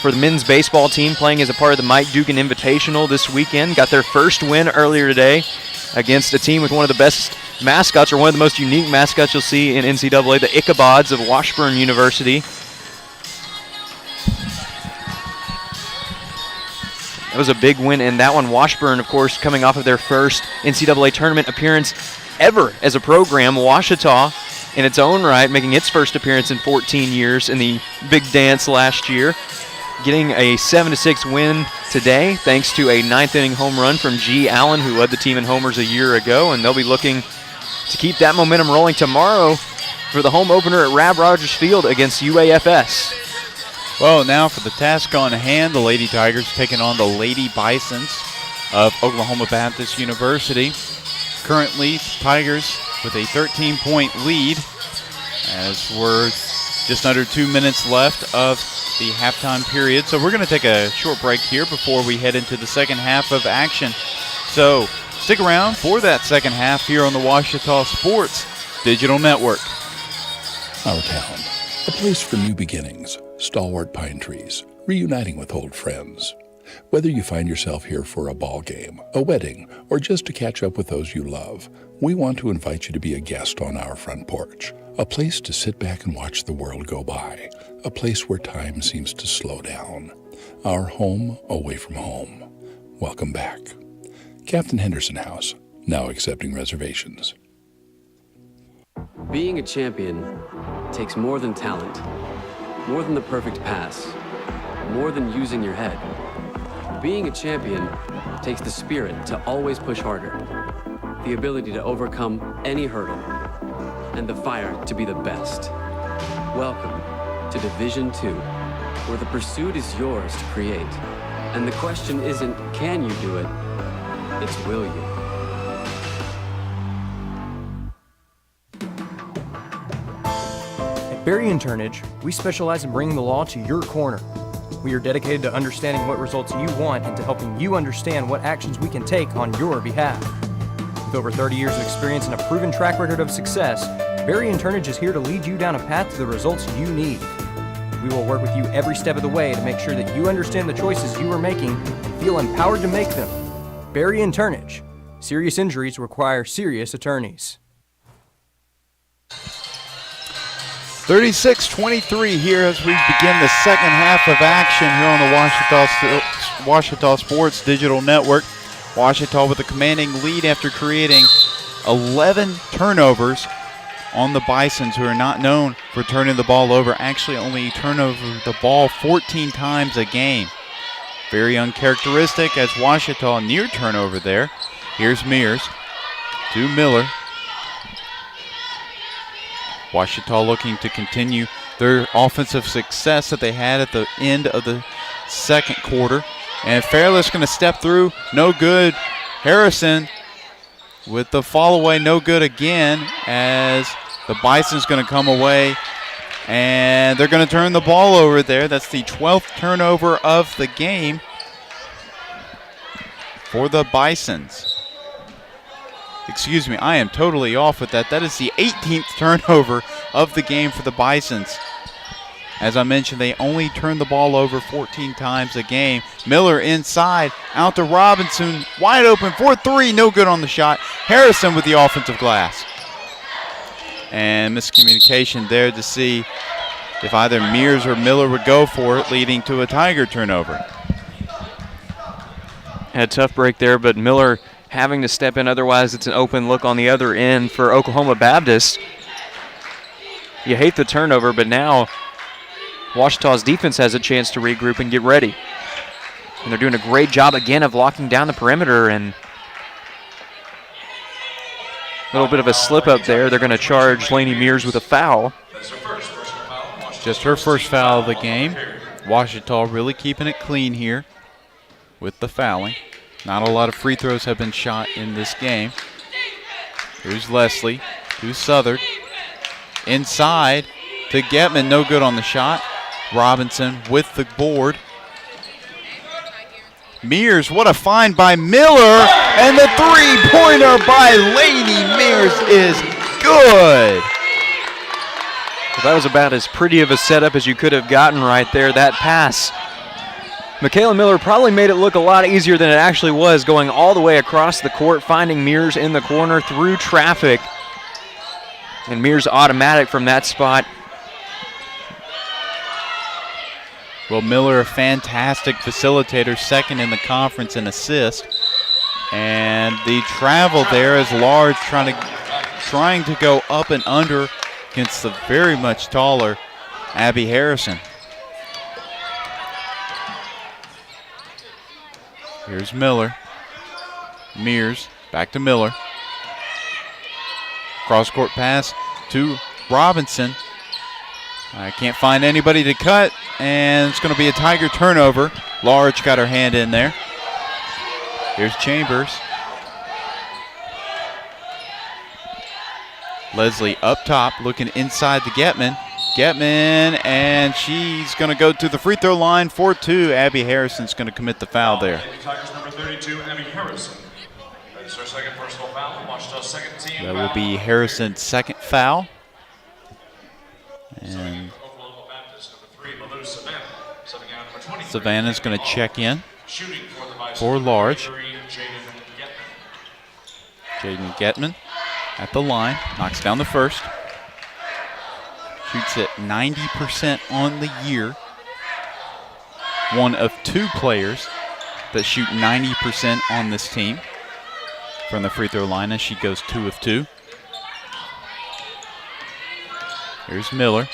For the men's baseball team playing as a part of the Mike Dugan Invitational this weekend. Got their first win earlier today against a team with one of the best mascots, or one of the most unique mascots you'll see in NCAA, the Ichabods of Washburn University. That was a big win in that one. Washburn, of course, coming off of their first NCAA tournament appearance ever as a program. Ouachita, in its own right, making its first appearance in 14 years in the big dance last year. Getting a 7-6 win today thanks to a ninth-inning home run from G. Allen, who led the team in homers a year ago, and they'll be looking to keep that momentum rolling tomorrow for the home opener at Rab Rogers Field against UAFS. Well, now for the task on hand, the Lady Tigers taking on the Lady Bisons of Oklahoma Baptist University. Currently, Tigers with a 13-point lead as we're just under 2 minutes left of the halftime period. So we're going to take a short break here before we head into the second half of action. So stick around for that second half here on the Ouachita Sports Digital Network. Our town, a place for new beginnings, stalwart pine trees, reuniting with old friends. Whether you find yourself here for a ball game, a wedding, or just to catch up with those you love, we want to invite you to be a guest on our front porch. A place to sit back and watch the world go by. A place where time seems to slow down. Our home away from home. Welcome back. Captain Henderson House, now accepting reservations. Being a champion takes more than talent, more than the perfect pass, more than using your head. Being a champion takes the spirit to always push harder, the ability to overcome any hurdle, and the fire to be the best. Welcome to Division II, where the pursuit is yours to create. And the question isn't, can you do it? It's, will you? At Berry & Turnage, we specialize in bringing the law to your corner. We are dedicated to understanding what results you want and to helping you understand what actions we can take on your behalf. With over 30 years of experience and a proven track record of success, Berry & Turnage is here to lead you down a path to the results you need. We will work with you every step of the way to make sure that you understand the choices you are making and feel empowered to make them. Berry & Turnage. Serious injuries require serious attorneys. 36-23 here as we begin the second half of action here on the Ouachita Sports Digital Network. Ouachita with a commanding lead after creating 11 turnovers on the Bisons, who are not known for turning the ball over. Actually only turn over the ball 14 times a game. Very uncharacteristic as Ouachita near turnover there. Here's Mears to Miller. Ouachita looking to continue their offensive success that they had at the end of the second quarter. And Fairless going to step through, no good. Harrison with the fall away, no good again, as the Bison's going to come away and they're going to turn the ball over there. That's the 12th turnover of the game for the Bisons. Excuse me, I am totally off with that. That is the 18th turnover of the game for the Bisons. As I mentioned, they only turn the ball over 14 times a game. Miller inside, out to Robinson, wide open for three, no good on the shot. Harrison with the offensive glass. And miscommunication there to see if either Mears or Miller would go for it, leading to a Tiger turnover. Had a tough break there, but Miller having to step in, otherwise it's an open look on the other end for Oklahoma Baptist. You hate the turnover, but now Ouachita's defense has a chance to regroup and get ready. And they're doing a great job again of locking down the perimeter, and a little bit of a slip up there. They're going to charge Lainey Mears with a foul. Just her first foul of the game. Ouachita really keeping it clean here with the fouling. Not a lot of free throws have been shot in this game. Here's Leslie to Southard. Inside to Getman, no good on the shot. Robinson with the board. Mears, what a find by Miller, and the three-pointer by Lady Mears is good. Well, that was about as pretty of a setup as you could have gotten right there. That pass, Michaela Miller probably made it look a lot easier than it actually was, going all the way across the court, finding Mears in the corner through traffic. And Mears automatic from that spot. Well, Miller, a fantastic facilitator, second in the conference in assist. And the travel there is Large trying to go up and under against the very much taller Abby Harrison. Here's Miller. Mears, back to Miller. Cross-court pass to Robinson. I can't find anybody to cut, and it's going to be a Tiger turnover. Large got her hand in there. Here's Chambers. Leslie up top, looking inside to Getman. Getman, and she's going to go to the free throw line for two. Abby Harrison's going to commit the foul there. Tigers number 32, Abby Harrison. That is her second personal foul. Washita's second team That will be Harrison's second foul. And Savannah's going to check in for Large. Jaden Getman at the line, knocks down the first. Shoots at 90% on the year. One of two players that shoot 90% on this team from the free throw line as she goes 2 of 2. Here's Miller.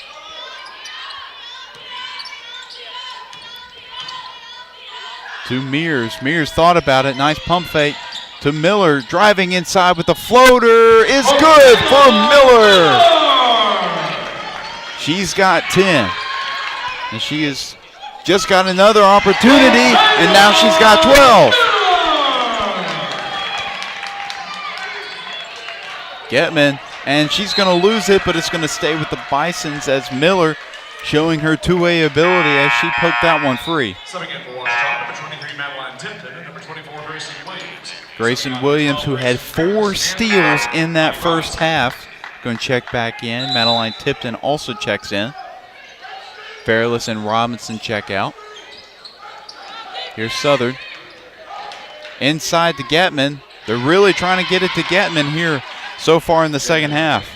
To Mears. Mears thought about it. Nice pump fake to Miller. Driving inside with the floater is good for Miller. She's got 10. And she has just got another opportunity, and now she's got 12. Getman. And she's going to lose it, but it's going to stay with the Bisons as Miller showing her two-way ability as she poked that one free. Subbing in for Washita, number 23, Madeline Tipton, and number 24, Grayson Williams. Grayson Williams, who had 4 steals in that first half, going to check back in. Madeline Tipton also checks in. Fairless and Robinson check out. Here's Southern. Inside to Getman. They're really trying to get it to Getman here so far in the second half.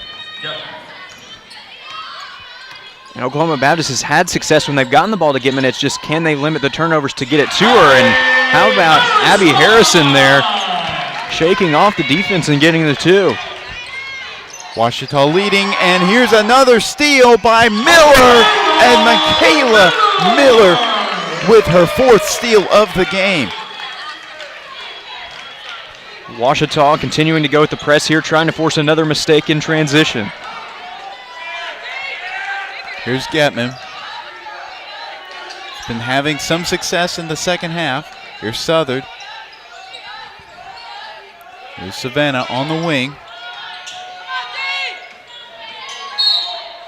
And Oklahoma Baptist has had success when they've gotten the ball to Getman. It's just, can they limit the turnovers to get it to her? And how about Abby Harrison there shaking off the defense and getting the 2? Washita leading, and here's another steal by Miller, and Michaela Miller with her 4th steal of the game. Washita continuing to go with the press here, trying to force another mistake in transition. Here's Getman. Been having some success in the second half. Here's Southard. Here's Savannah on the wing.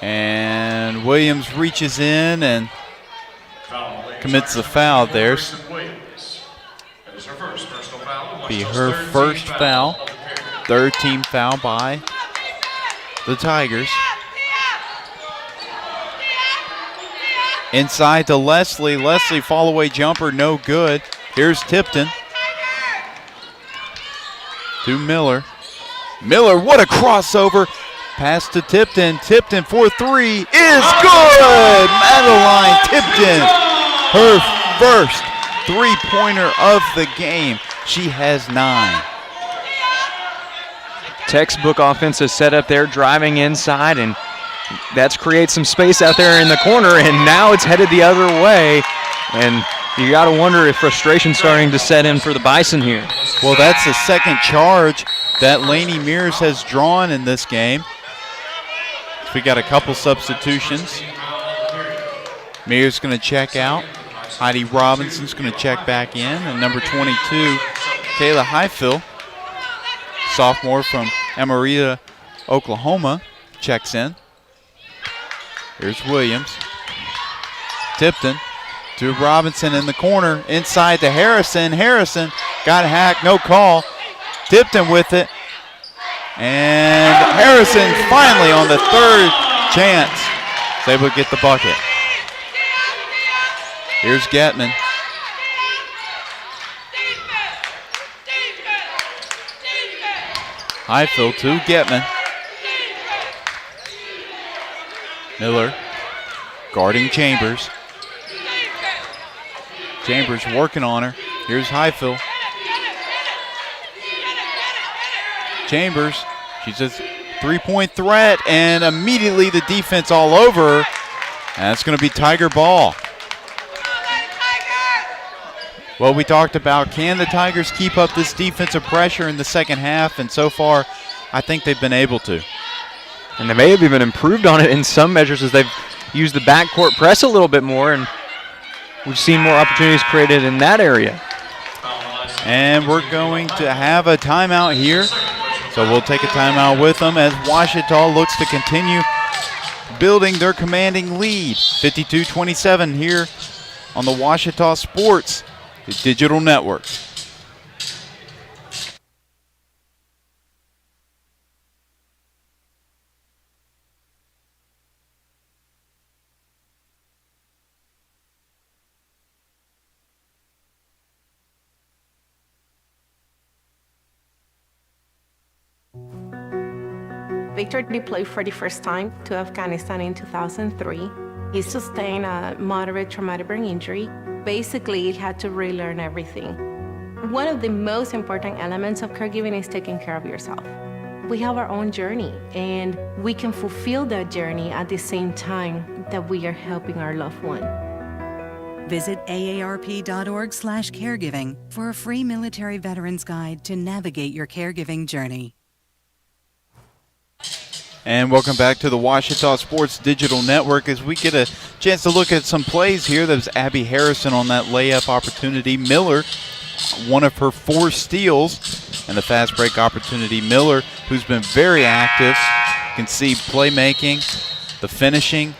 And Williams reaches in and commits the foul there. Be her first foul, 3rd team foul by the Tigers. Inside to Leslie. Leslie fall-away jumper, no good. Here's Tipton. To Miller. Miller, what a crossover. Pass to Tipton. Tipton for 3 is good. Madeline Tipton, her first 3-pointer of the game. She has 9. Textbook offensive setup there, driving inside, and that's creates some space out there in the corner, and now it's headed the other way. And you got to wonder if frustration's starting to set in for the Bison here. Well, that's the second charge that Lainey Mears has drawn in this game. So we got a couple substitutions. Mears going to check out. Heidi Robinson's going to check back in. And number 22, Kayla Highfill, sophomore from Amarita, Oklahoma, checks in. Here's Williams. Tipton to Robinson in the corner, inside to Harrison. Harrison got hacked, no call. Tipton with it. And Harrison finally on the third chance is able to get the bucket. Here's Getman. Highfield to Getman. Miller guarding Chambers. Chambers working on her. Here's Highfield. Chambers, she's a three-point threat, and immediately the defense all over her. And that's going to be Tiger ball. Well, we talked about, can the Tigers keep up this defensive pressure in the second half? And so far, I think they've been able to. And they may have even improved on it in some measures as they've used the backcourt press a little bit more, and we've seen more opportunities created in that area. And we're going to have a timeout here. So we'll take a timeout with them as Ouachita looks to continue building their commanding lead. 52-27 here on the Ouachita Sports Digital Network. Victor deployed for the first time to Afghanistan in 2003. He sustained a moderate traumatic brain injury. Basically, he had to relearn everything. One of the most important elements of caregiving is taking care of yourself. We have our own journey, and we can fulfill that journey at the same time that we are helping our loved one. Visit aarp.org/caregiving for a free military veterans guide to navigate your caregiving journey. And welcome back to the Ouachita Sports Digital Network as we get a chance to look at some plays here. That was Abby Harrison on that layup opportunity. Miller, one of her 4 steals, and the fast break opportunity. Miller, who's been very active. You can see playmaking, the finishing,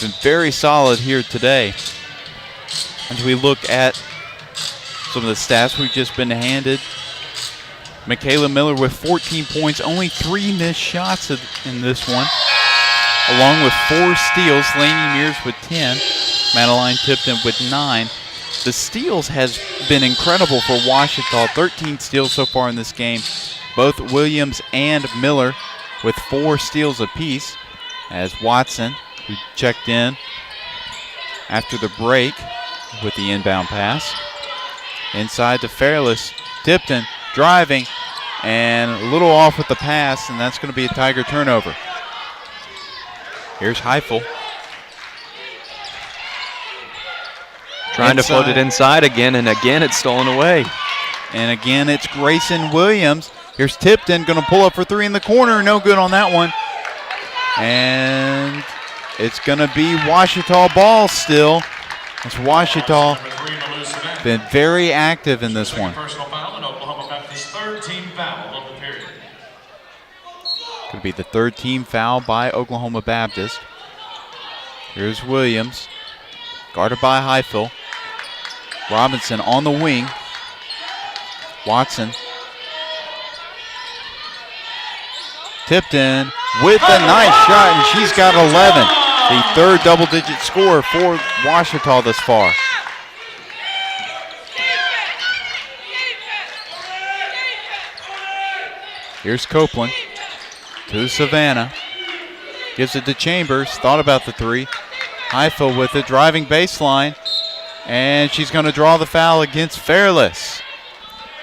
been very solid here today. As we look at some of the stats we've just been handed, Michaela Miller with 14 points, only 3 missed shots in this one, along with 4 steals. Lainey Mears with 10, Madeline Tipton with 9. The steals has been incredible for Ouachita, 13 steals so far in this game. Both Williams and Miller with 4 steals apiece, as Watson, who checked in after the break with the inbound pass. Inside to Fairless, Tipton driving, and a little off with the pass, and that's going to be a Tiger turnover. Here's Heifel. Trying to float it inside again, and again it's stolen away. And again it's Grayson Williams. Here's Tipton, going to pull up for 3 in the corner. No good on that one. And it's going to be Ouachita ball still. It's Ouachita been very active in this one. Could be the 3rd team foul by Oklahoma Baptist. Here's Williams, guarded by Heifel. Robinson on the wing. Watson. Tipton with a nice shot, and she's got 11. The 3rd double-digit score for Ouachita thus far. Here's Copeland to Savannah. Gives it to Chambers. Thought about the 3. Heifel with it, driving baseline. And she's going to draw the foul against Fairless.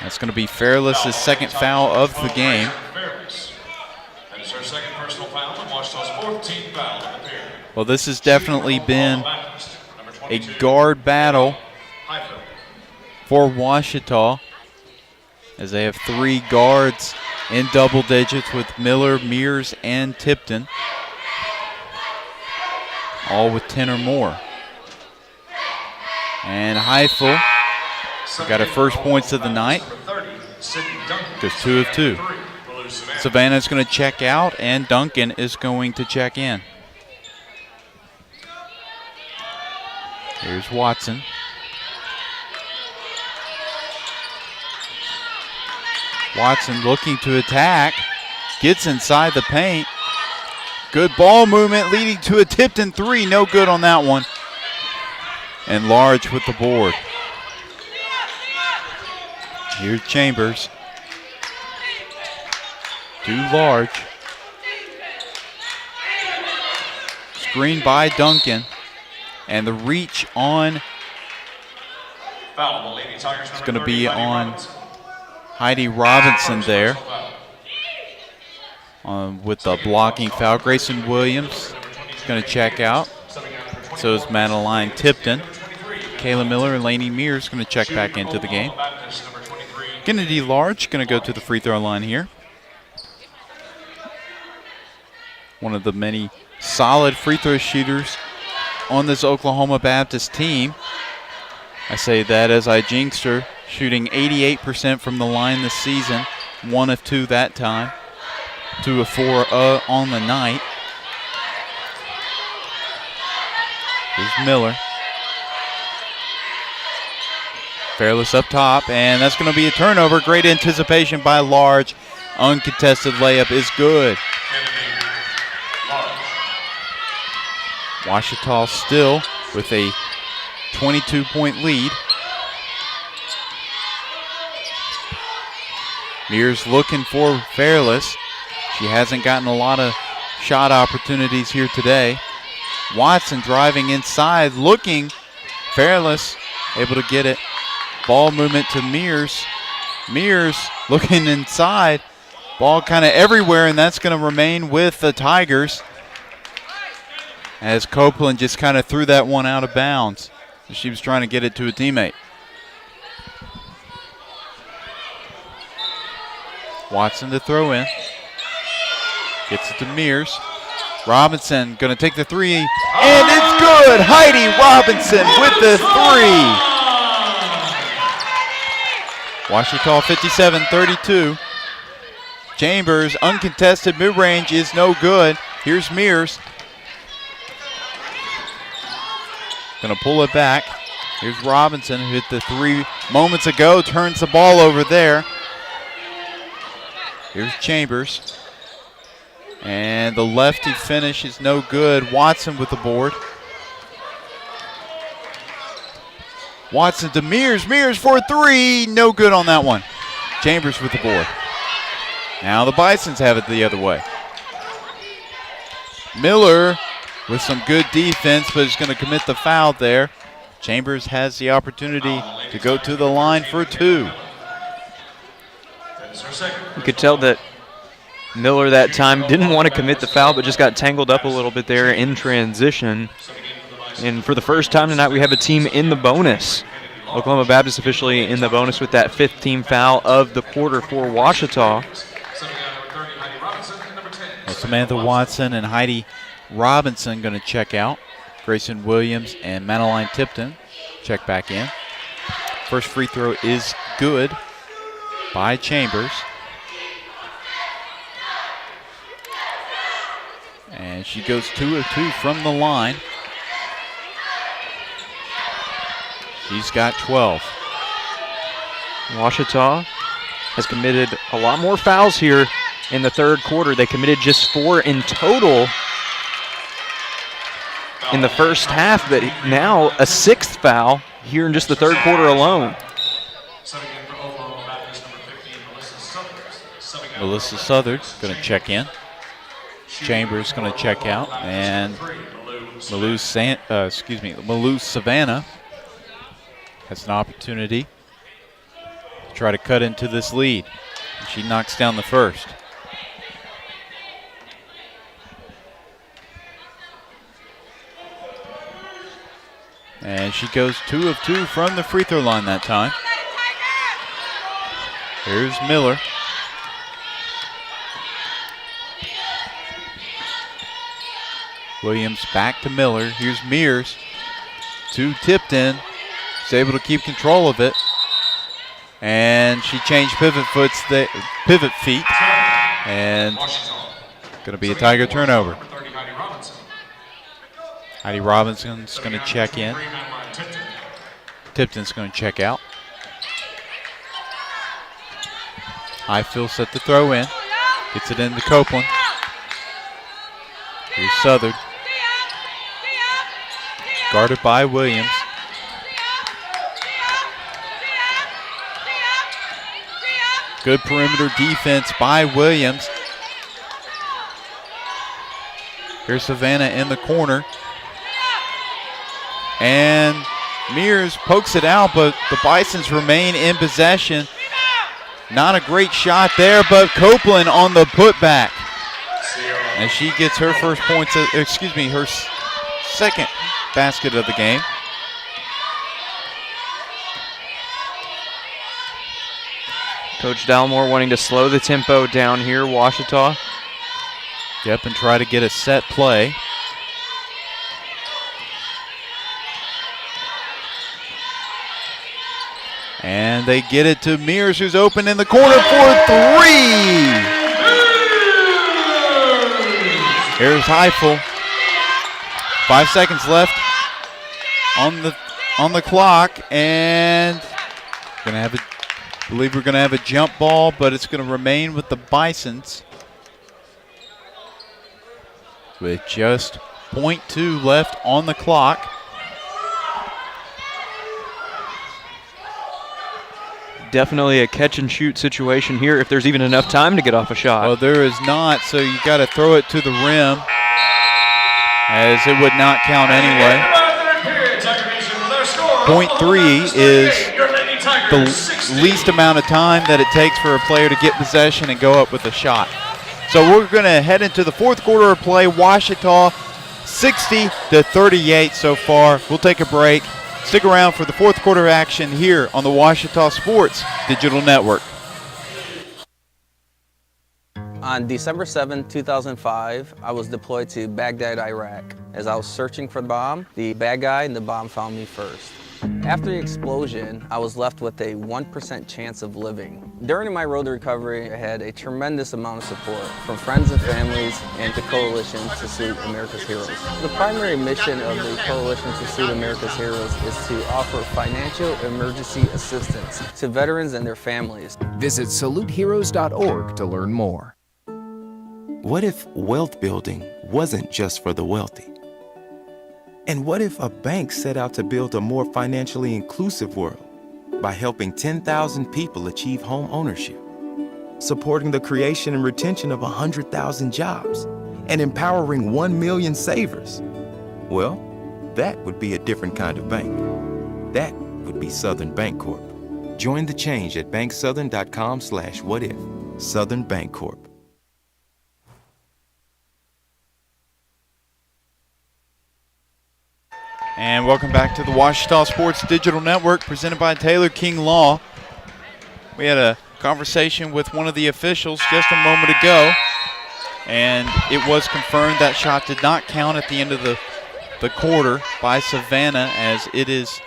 That's going to be Fairless' 2nd foul of the game. That is her 2nd personal foul and Ouachita's 14th foul of the period. Well, this has definitely been a guard battle for Ouachita, as they have 3 guards in double digits with Miller, Mears, and Tipton, all with 10 or more. And Heifel got her first points of the night. Goes 2 of 2. Savannah's going to check out, and Duncan is going to check in. Here's Watson. Watson looking to attack. Gets inside the paint. Good ball movement leading to a Tipton three. No good on that one. And Large with the board. Here's Chambers. To Large. Screen by Duncan. And the reach on it's going to be on Heidi Robinson there. With the blocking foul. Grayson Williams is going to check out. So is Madeline Tipton. Kayla Miller and Lainey Mears going to check back into the game. Kennedy Large going to go to the free throw line here. One of the many solid free throw shooters on this Oklahoma Baptist team. I say that as I jinxed her, shooting 88% from the line this season. 1 of 2 that time. 2 of 4 on the night. Here's Miller. Fairless up top, and that's going to be a turnover. Great anticipation by Large. Uncontested layup is good. Ouachita still with a 22-point lead. Mears looking for Fairless. She hasn't gotten a lot of shot opportunities here today. Watson driving inside, looking. Fairless able to get it. Ball movement to Mears. Mears looking inside. Ball kind of everywhere, and that's going to remain with the Tigers. As Copeland just kind of threw that one out of bounds. She was trying to get it to a teammate. Watson to throw in. Gets it to Mears. Robinson going to take the three, and it's good! Heidi Robinson with the three. Ouachita 57-32. Chambers, uncontested mid-range is no good. Here's Mears. Going to pull it back. Here's Robinson, who hit the three moments ago, turns the ball over there. Here's Chambers. And the lefty finish is no good. Watson with the board. Watson to Mears. Mears for three. No good on that one. Chambers with the board. Now the Bisons have it the other way. Miller with some good defense, but is going to commit the foul there. Chambers has the opportunity to go to the line for two. You could tell that Miller that time didn't want to commit the foul, but just got tangled up a little bit there in transition. And for the first time tonight, we have a team in the bonus. Oklahoma Baptist officially in the bonus with that 5th team foul of the quarter for Ouachita. Well, Samantha Watson and Heidi Robinson going to check out. Grayson Williams and Madeline Tipton check back in. First free throw is good by Chambers. And she goes 2 of 2 from the line. She's got 12. Ouachita has committed a lot more fouls here in the third quarter. They committed just 4 in total in the first half, but now a 6th foul here in just the third quarter alone. Melissa Southard going to check in. Chambers going to check out, and Malou Savannah has an opportunity to try to cut into this lead. She knocks down the first. And she goes 2 of 2 from the free throw line that time. Here's Miller. Williams back to Miller. Here's Mears to Tipton. She's able to keep control of it. And she changed pivot feet. And going to be a Tiger turnover. Heidi Robinson's going to check in. Tipton's going to check out. Highfield set the throw in. Gets it into Copeland. Here's Southern. Guarded by Williams. Good perimeter defense by Williams. Here's Savannah in the corner. And Mears pokes it out, but the Bisons remain in possession. Not a great shot there, but Copeland on the putback. And she gets her first points, her second basket of the game. Coach Dalmore wanting to slow the tempo down here, Ouachita. Yep, and try to get a set play. And they get it to Mears, who's open in the corner for three. Here's Heifel. 5 seconds left on the clock, and I believe we're gonna have a jump ball, but it's gonna remain with the Bisons with just 0.2 left on the clock. Definitely a catch and shoot situation here if there's even enough time to get off a shot. Well, there is not, so you got to throw it to the rim, as it would not count anyway. 0.3 is the least amount of time that it takes for a player to get possession and go up with a shot. So we're going to head into the fourth quarter of play. Ouachita 60-38 so far. We'll take a break. Stick around for the fourth quarter action here on the Ouachita Sports Digital Network. On December 7, 2005, I was deployed to Baghdad, Iraq. As I was searching for the bomb, the bad guy and the bomb found me first. After the explosion, I was left with a 1% chance of living. During my road to recovery, I had a tremendous amount of support from friends and families and the Coalition to Salute America's Heroes. The primary mission of the Coalition to Salute America's Heroes is to offer financial emergency assistance to veterans and their families. Visit saluteheroes.org to learn more. What if wealth building wasn't just for the wealthy? And what if a bank set out to build a more financially inclusive world by helping 10,000 people achieve home ownership, supporting the creation and retention of 100,000 jobs, and empowering 1 million savers? Well, that would be a different kind of bank. That would be Southern Bancorp. Join the change at banksouthern.com/whatif. Southern Bancorp. And welcome back to the Ouachita Sports Digital Network presented by Taylor King Law. We had a conversation with one of the officials just a moment ago, and it was confirmed that shot did not count at the end of the quarter by Savannah, as it is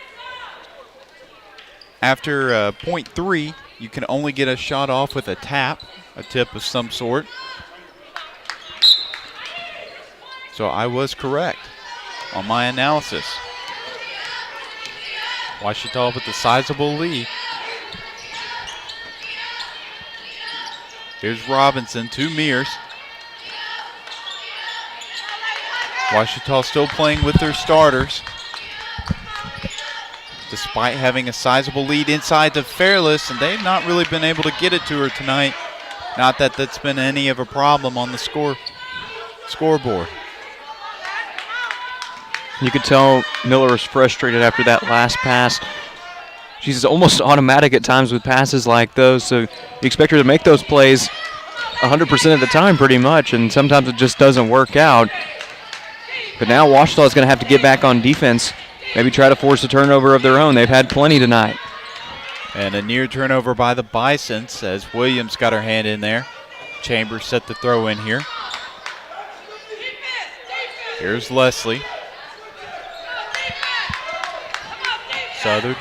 after 0.3, you can only get a shot off with a tap, a tip of some sort. So I was correct on my analysis. Ouachita with a sizable lead. Here's Robinson to Mears. Ouachita still playing with their starters, despite having a sizable lead inside to Fairless, and they've not really been able to get it to her tonight. Not that that's been any of a problem on the scoreboard. You could tell Miller was frustrated after that last pass. She's almost automatic at times with passes like those, so you expect her to make those plays 100% of the time pretty much, and sometimes it just doesn't work out. But now Ouachita is going to have to get back on defense, maybe try to force a turnover of their own. They've had plenty tonight. And a near turnover by the Bisons as Williams got her hand in there. Chambers set the throw in here. Here's Leslie. Southern.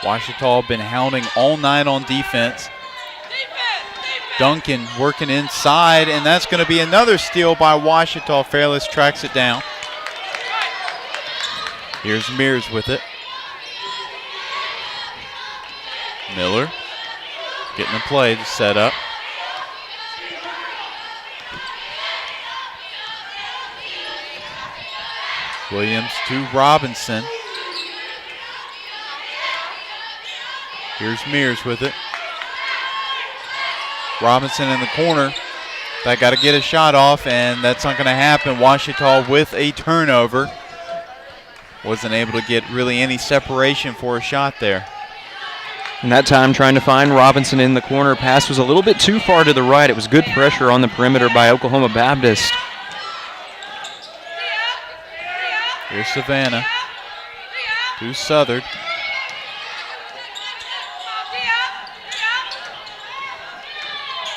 Ouachita been hounding all night on defense. Duncan working inside, and that's going to be another steal by Ouachita. Fairless tracks it down. Here's Mears with it. Miller getting the play to set up. Williams to Robinson. Here's Mears with it. Robinson in the corner. That got to get a shot off, and that's not going to happen. Ouachita with a turnover. Wasn't able to get really any separation for a shot there. And that time trying to find Robinson in the corner. Pass was a little bit too far to the right. It was good pressure on the perimeter by Oklahoma Baptist. Here's Savannah to Southard.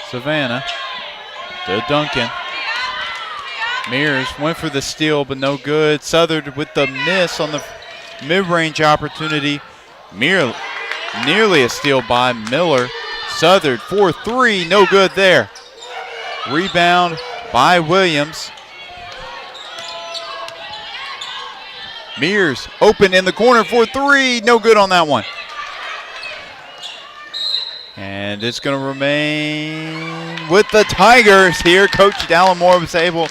Savannah to Duncan. Mears went for the steal, but no good. Southard with the miss on the mid-range opportunity. Nearly a steal by Miller. Southard for three, no good there. Rebound by Williams. Mears open in the corner for three, no good on that one. And it's going to remain with the Tigers here. Coach Dallimore was able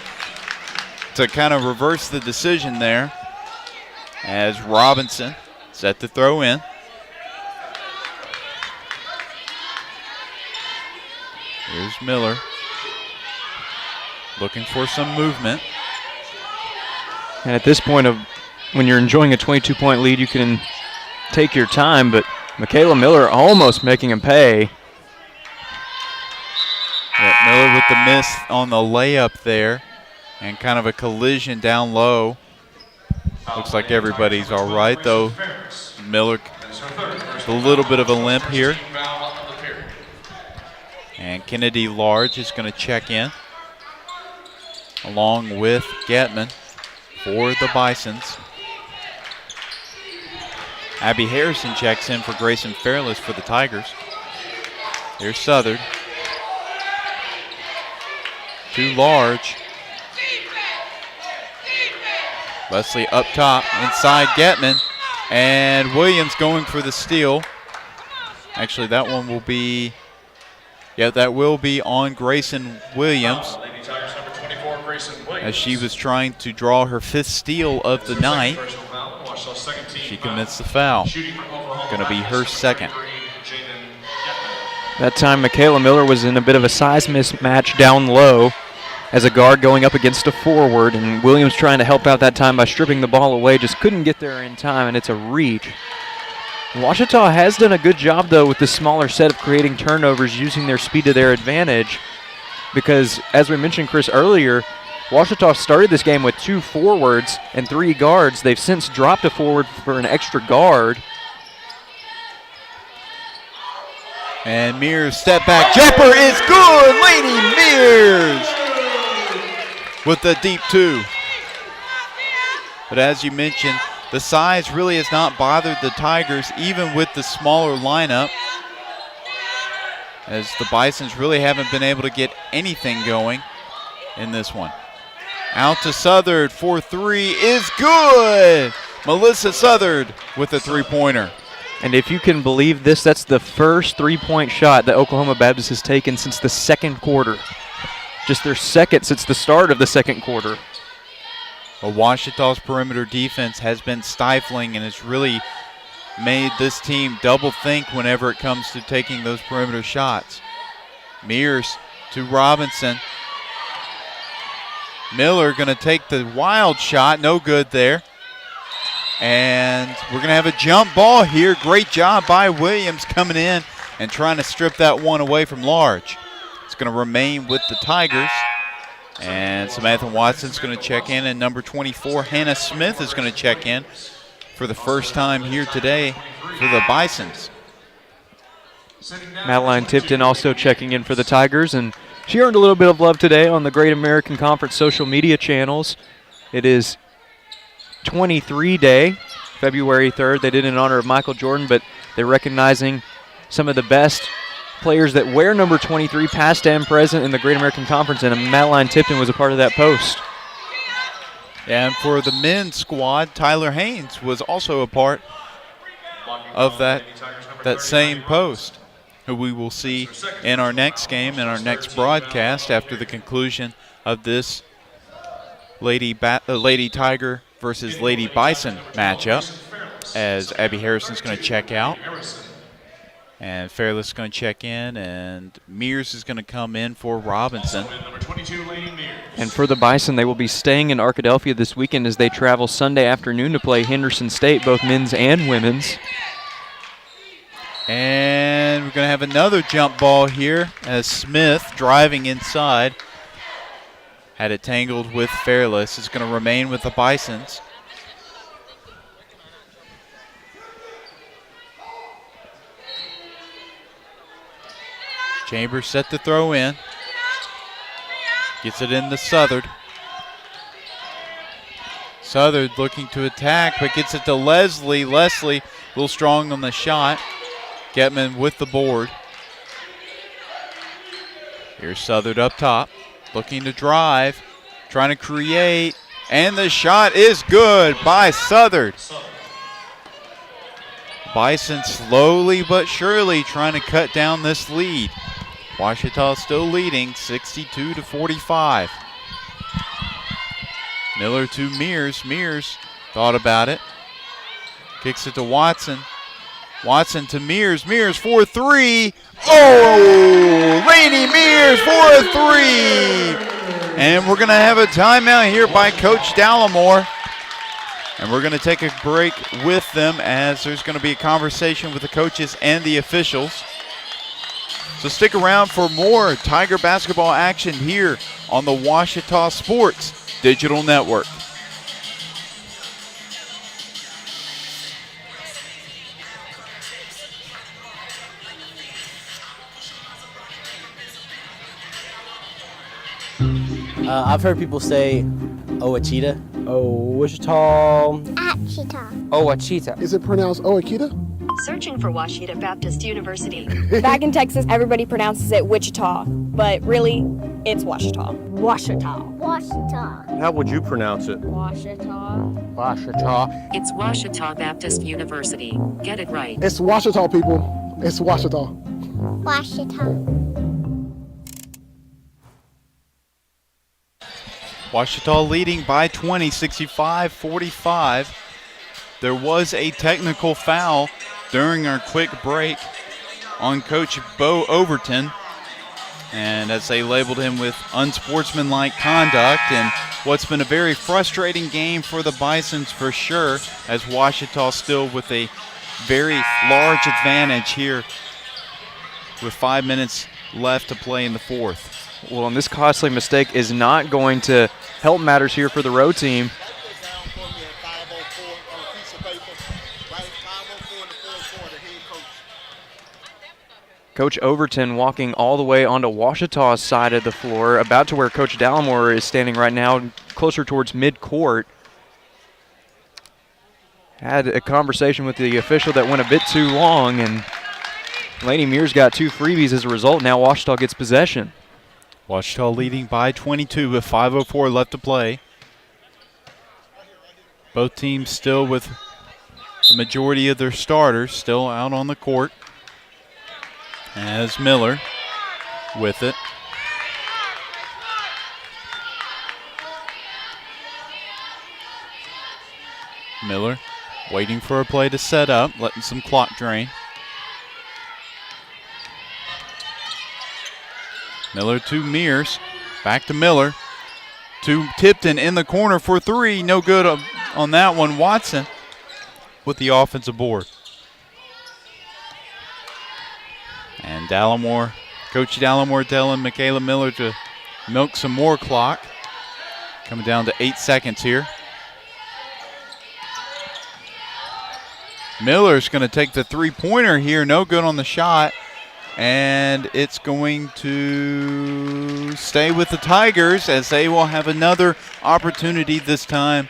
to kind of reverse the decision there as Robinson set to throw in. Here's Miller looking for some movement. And at this point, when you're enjoying a 22-point lead, you can take your time, but Michaela Miller almost making him pay. Yeah, Miller with the miss on the layup there and kind of a collision down low. Looks like everybody's all right, though. Miller with a little bit of a limp here. And Kennedy Large is going to check in along with Getman for the Bisons. Abby Harrison checks in for Grayson Fairless for the Tigers. Here's Southard. Too Large. Leslie up top, inside Getman. And Williams going for the steal. Actually, that one will be, that will be on Grayson Williams. As she was trying to draw her fifth steal of the night. She commits the foul. Going to be her second. That time Michaela Miller was in a bit of a size mismatch down low as a guard going up against a forward, and Williams trying to help out that time by stripping the ball away, just couldn't get there in time, and it's a reach. Ouachita has done a good job, though, with the smaller set of creating turnovers, using their speed to their advantage, because as we mentioned, Chris, earlier, Ouachita started this game with 2 forwards and 3 guards. They've since dropped a forward for an extra guard. And Mears step back jumper is good. Lainey Mears with the deep 2. But as you mentioned, the size really has not bothered the Tigers, even with the smaller lineup, as the Bisons really haven't been able to get anything going in this one. Out to Southard for 3 is good. Melissa Southard with a 3-pointer. And if you can believe this, that's the first 3-point shot that Oklahoma Baptist has taken since the second quarter. Just their second since the start of the second quarter. Well, Ouachita's perimeter defense has been stifling and has really made this team double think whenever it comes to taking those perimeter shots. Mears to Robinson. Miller going to take the wild shot, no good there. And we're going to have a jump ball here. Great job by Williams coming in and trying to strip that one away from Large. It's going to remain with the Tigers. And Samantha Watson's going to check in, and number 24, Hannah Smith, is going to check in for the first time here today for the Bisons. Madeline Tipton also checking in for the Tigers, and she earned a little bit of love today on the Great American Conference social media channels. It is 23 Day, February 3rd. They did it in honor of Michael Jordan, but they're recognizing some of the best players that wear number 23, past and present in the Great American Conference, and Madeline Tipton was a part of that post. And for the men's squad, Tyler Haynes was also a part of that same post, who we will see in our next game, in our next broadcast after the conclusion of this Lady Tiger versus Lady Bison matchup, as Abby Harrison's going to check out. And Fairless is going to check in, and Mears is going to come in for Robinson. And for the Bison, they will be staying in Arkadelphia this weekend as they travel Sunday afternoon to play Henderson State, both men's and women's. And we're going to have another jump ball here as Smith, driving inside, had it tangled with Fairless. It's going to remain with the Bisons. Chambers set to throw in. Gets it in to Southard. Southard looking to attack, but gets it to Leslie. Leslie a little strong on the shot. Getman with the board. Here's Southard up top, looking to drive, trying to create, and the shot is good by Southard. Bison slowly but surely trying to cut down this lead. Ouachita still leading 62-45. Miller to Mears. Mears thought about it. Kicks it to Watson. Watson to Mears. Mears for three. Oh! Lady Mears for a three. And we're going to have a timeout here by Coach Dallimore. And we're going to take a break with them as there's going to be a conversation with the coaches and the officials. So stick around for more Tiger basketball action here on the Ouachita Sports Digital Network. I've heard people say Ouachita. Ouachita. Ouachita. Ouachita. Is it pronounced Ouachita? Searching for Ouachita Baptist University. Back in Texas, everybody pronounces it Wichita, but really, it's Ouachita. Ouachita. Washita. How would you pronounce it? Washita. Ouachita. It's Ouachita Baptist University. Get it right. It's Ouachita, people. It's Ouachita. Washita. Ouachita leading by 20, 65-45. There was a technical foul during our quick break on Coach Bo Overton, and as they labeled him with unsportsmanlike conduct, and what's been a very frustrating game for the Bisons for sure, as Ouachita still with a very large advantage here with 5 minutes left to play in the fourth. Well, and this costly mistake is not going to help matters here for the road team. Coach Overton walking all the way onto Ouachita's side of the floor, about to where Coach Dallimore is standing right now, closer towards mid-court. Had a conversation with the official that went a bit too long, and Lady Mears got two freebies as a result. Now Ouachita gets possession. Ouachita leading by 22 with 5:04 left to play. Both teams still with the majority of their starters still out on the court. As Miller with it. Miller waiting for a play to set up, letting some clock drain. Miller to Mears, back to Miller, to Tipton in the corner for three, no good on that one. Watson with the offensive board. And Dallimore, Coach Dallimore telling Michaela Miller to milk some more clock. Coming down to 8 seconds here. Miller's going to take the three-pointer here, no good on the shot. And it's going to stay with the Tigers as they will have another opportunity this time,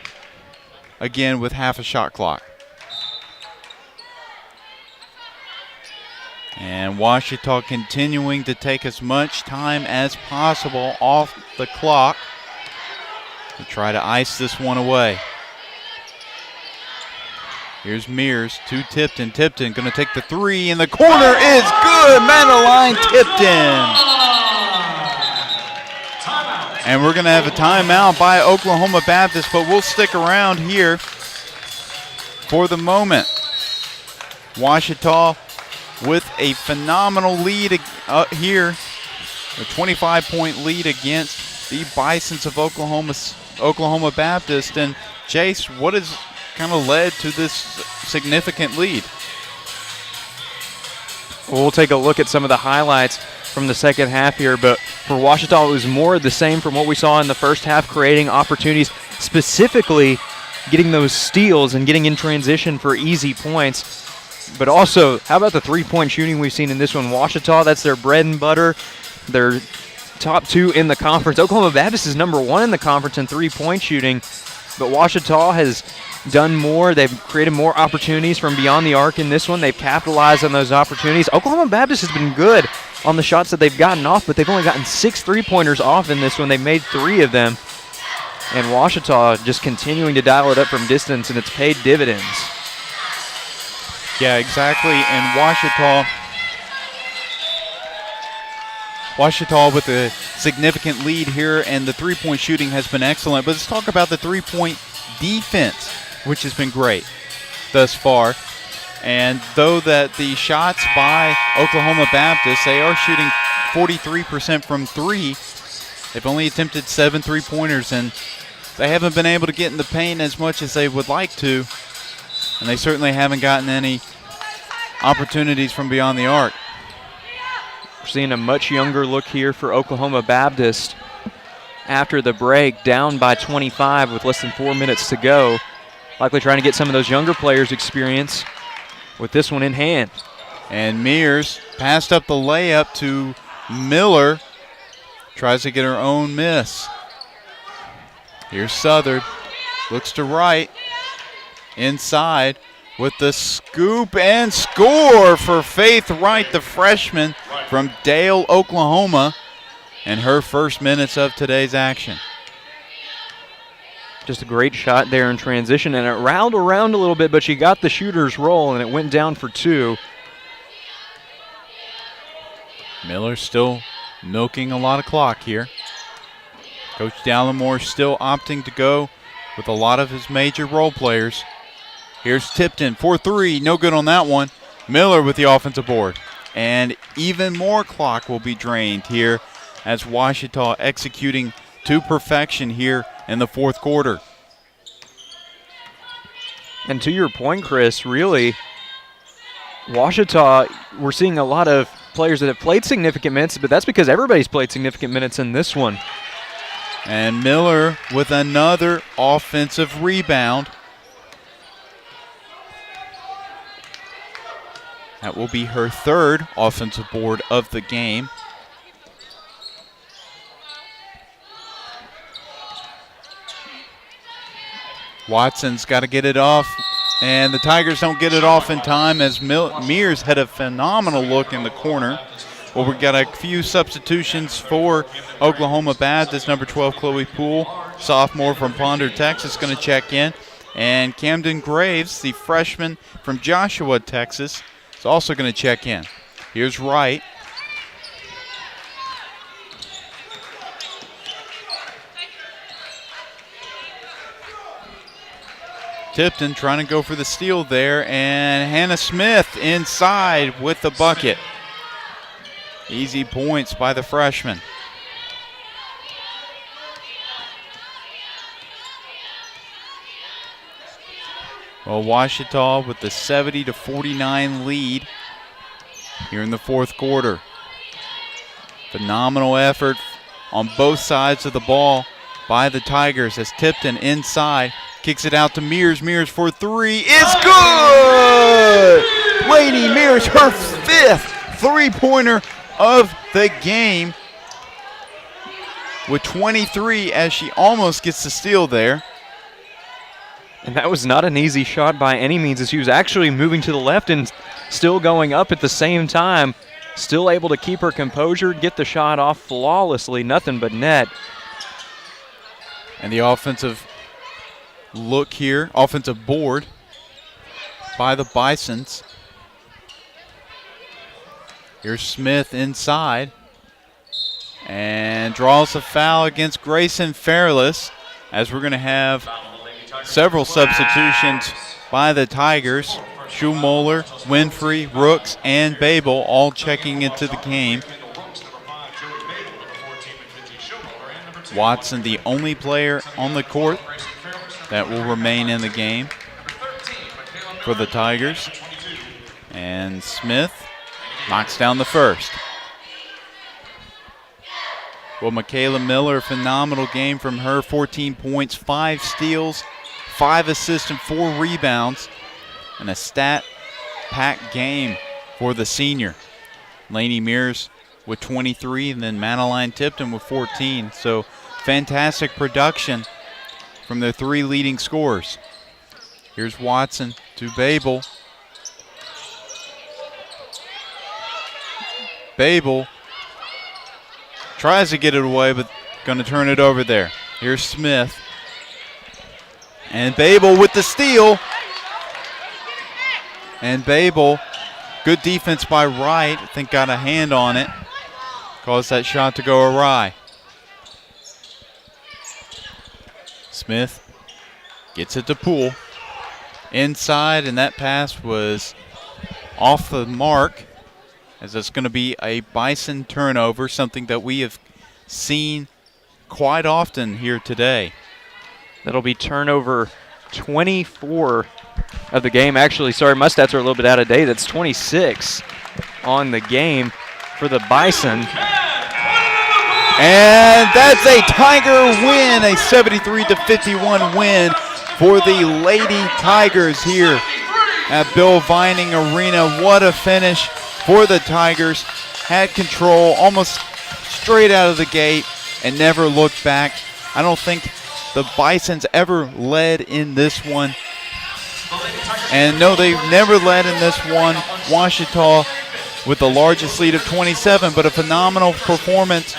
again with half a shot clock. And Ouachita continuing to take as much time as possible off the clock to try to ice this one away. Here's Mears to Tipton. Tipton going to take the three, and the corner is good. Madeline Tipton. And we're going to have a timeout by Oklahoma Baptist, but we'll stick around here for the moment. Ouachita with a phenomenal lead here, a 25-point lead against the Bisons of Oklahoma Baptist. And Chase, what has kind of led to this significant lead? We'll take a look at some of the highlights from the second half here, but for Ouachita, it was more of the same from what we saw in the first half, creating opportunities, specifically getting those steals and getting in transition for easy points. But also, how about the three-point shooting we've seen in this one? Ouachita, that's their bread and butter. They're top two in the conference. Oklahoma Baptist is number one in the conference in three-point shooting, but Ouachita has done more. They've created more opportunities from beyond the arc in this one. They've capitalized on those opportunities. Oklahoma Baptist has been good on the shots that they've gotten off, but they've only gotten 6 three-pointers off in this one. They've made 3 of them. And Ouachita just continuing to dial it up from distance, and it's paid dividends. Yeah, exactly. And Ouachita with a significant lead here, and the three-point shooting has been excellent. But let's talk about the three-point defense, which has been great thus far. And though that the shots by Oklahoma Baptist, they are shooting 43% from three, they've only attempted 7 three-pointers, and they haven't been able to get in the paint as much as they would like to. And they certainly haven't gotten any opportunities from beyond the arc. We're seeing a much younger look here for Oklahoma Baptist after the break, down by 25 with less than 4 minutes to go. Likely trying to get some of those younger players experience with this one in hand. And Mears passed up the layup to Miller. Tries to get her own miss. Here's Southard. Looks to right. Inside with the scoop and score for Faith Wright, the freshman from Dale, Oklahoma, and her first minutes of today's action. Just a great shot there in transition, and it rolled around a little bit, but she got the shooter's roll, and it went down for 2. Miller still milking a lot of clock here. Coach Dallimore still opting to go with a lot of his major role players. Here's Tipton for 3, no good on that one. Miller with the offensive board. And even more clock will be drained here as Ouachita executing to perfection here in the fourth quarter. And to your point, Chris, really, Ouachita, we're seeing a lot of players that have played significant minutes, but that's because everybody's played significant minutes in this one. And Miller with another offensive rebound. That will be her 3rd offensive board of the game. Watson's got to get it off, and the Tigers don't get it off in time as Mears had a phenomenal look in the corner. Well, we got a few substitutions for Oklahoma Baptist. Number 12, Chloe Poole, sophomore from Ponder, Texas, going to check in. And Camden Graves, the freshman from Joshua, Texas, is also going to check in. Here's Wright. Tipton trying to go for the steal there, and Hannah Smith inside with the bucket. Easy points by the freshman. Well, Ouachita with the 70-49 lead here in the fourth quarter. Phenomenal effort on both sides of the ball by the Tigers as Tipton inside kicks it out to Mears. Mears for 3 is good! Lady Mears, her 5th three-pointer of the game with 23 as she almost gets the steal there. And that was not an easy shot by any means, as she was actually moving to the left and still going up at the same time. Still able to keep her composure, get the shot off flawlessly, nothing but net. And the offensive look here, offensive board by the Bisons. Here's Smith inside and draws a foul against Grayson Fairless, as we're going to have several substitutions by the Tigers. Schumoller, Winfrey, Rooks, and Babel all checking into the game. Watson, the only player on the court that will remain in the game for the Tigers. And Smith knocks down the first. Well, Michaela Miller, phenomenal game from her. 14 points, 5 steals, 5 assists, and 4 rebounds. And a stat-packed game for the senior. Lainey Mears with 23, and then Madeline Tipton with 14. So fantastic production from their 3 leading scorers. Here's Watson to Babel. Babel tries to get it away, but going to turn it over there. Here's Smith. And Babel with the steal. And Babel, good defense by Wright. I think got a hand on it. Caused that shot to go awry. Smith gets it to Poole. Inside, and that pass was off the mark, as it's going to be a Bison turnover, something that we have seen quite often here today. That'll be turnover 24 of the game. Actually, sorry, my stats are a little bit out of date. That's 26 on the game for the Bison. And that's a Tiger win, a 73-51 win for the Lady Tigers here at Bill Vining Arena. What a finish for the Tigers. Had control almost straight out of the gate and never looked back. I don't think the Bisons ever led in this one. And no, they've never led in this one. Ouachita with the largest lead of 27, but a phenomenal performance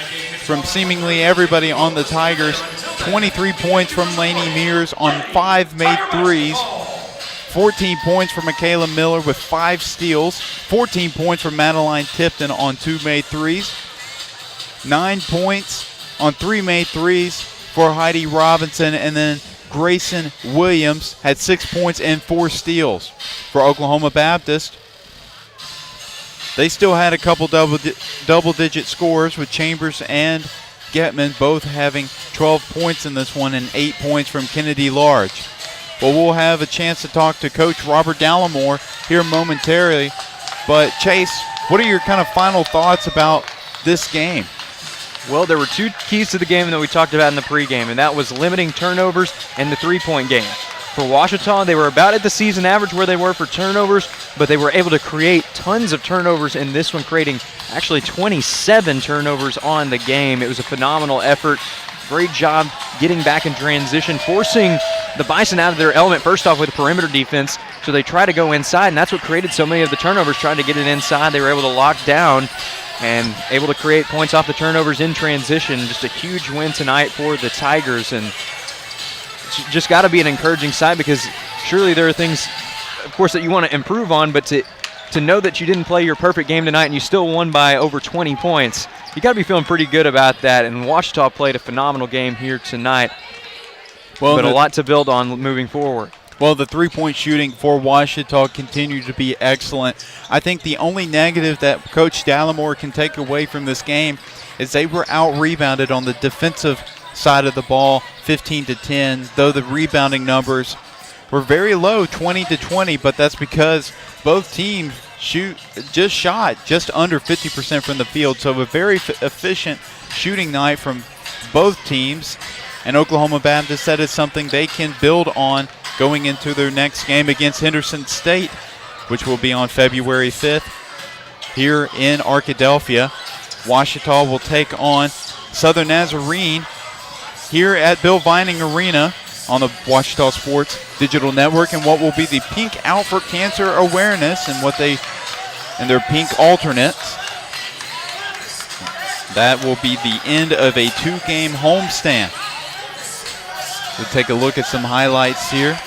from seemingly everybody on the Tigers. 23 points from Lainey Mears on 5 made threes. 14 points from Michaela Miller with 5 steals. 14 points from Madeline Tipton on 2 made threes. 9 points on 3 made threes for Heidi Robinson, and then Grayson Williams had 6 points and 4 steals. For Oklahoma Baptist, they still had a couple double-digit scores, with Chambers and Getman both having 12 points in this one and 8 points from Kennedy Large. Well, we'll have a chance to talk to Coach Robert Dallimore here momentarily. But Chase, what are your kind of final thoughts about this game? Well, there were 2 keys to the game that we talked about in the pregame, and that was limiting turnovers and the three-point game. For Ouachita, they were about at the season average where they were for turnovers, but they were able to create tons of turnovers in this one, creating actually 27 turnovers on the game. It was a phenomenal effort. Great job getting back in transition, forcing the Bison out of their element, first off with perimeter defense. So they try to go inside, and that's what created so many of the turnovers, trying to get it inside. They were able to lock down and able to create points off the turnovers in transition. Just a huge win tonight for the Tigers, and it's just got to be an encouraging side, because surely there are things, of course, that you want to improve on, but to know that you didn't play your perfect game tonight and you still won by over 20 points, you got to be feeling pretty good about that. And Ouachita played a phenomenal game here tonight, but a lot to build on moving forward. Well, the three-point shooting for Ouachita continued to be excellent. I think the only negative that Coach Dallimore can take away from this game is they were out-rebounded on the defensive side of the ball, 15-10, though the rebounding numbers were very low, 20-20, but that's because both teams shot just under 50% from the field, so a very efficient shooting night from both teams. And Oklahoma Baptist, that is something they can build on going into their next game against Henderson State, which will be on February 5th here in Arkadelphia. Ouachita will take on Southern Nazarene here at Bill Vining Arena on the Ouachita Sports Digital Network, and what will be the Pink Out for Cancer Awareness, and what they and their pink alternates. That will be the end of a 2-game homestand. We'll take a look at some highlights here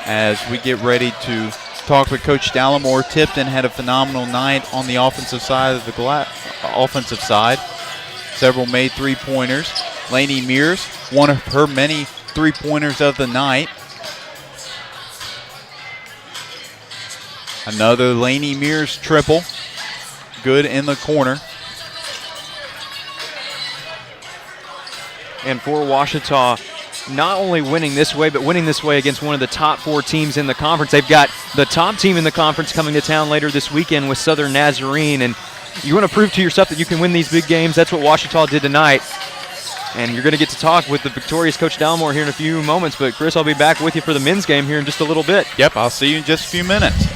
as we get ready to talk with Coach Dallimore. Tipton had a phenomenal night on the offensive side of the offensive side. Several made three-pointers. Lainey Mears, one of her many three-pointers of the night. Another Lainey Mears triple. Good in the corner. And for Ouachita, not only winning this way, but winning this way against one of the top 4 teams in the conference. They've got the top team in the conference coming to town later this weekend with Southern Nazarene. And you want to prove to yourself that you can win these big games. That's what Ouachita did tonight. And you're going to get to talk with the victorious Coach Dallimore here in a few moments. But, Chris, I'll be back with you for the men's game here in just a little bit. Yep, I'll see you in just a few minutes.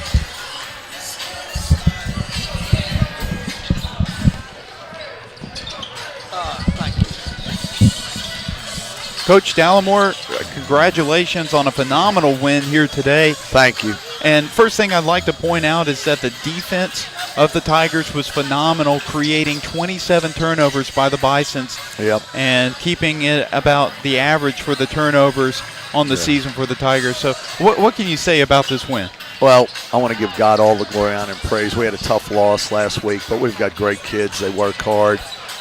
Coach Dallimore, congratulations on a phenomenal win here today. Thank you. And first thing I'd like to point out is that the defense of the Tigers was phenomenal, creating 27 turnovers by the Bisons. Yep. And keeping it about the average for the turnovers on the season for the Tigers. So what can you say about this win? Well, I want to give God all the glory, honor, and praise. We had a tough loss last week, but we've got great kids. They work hard.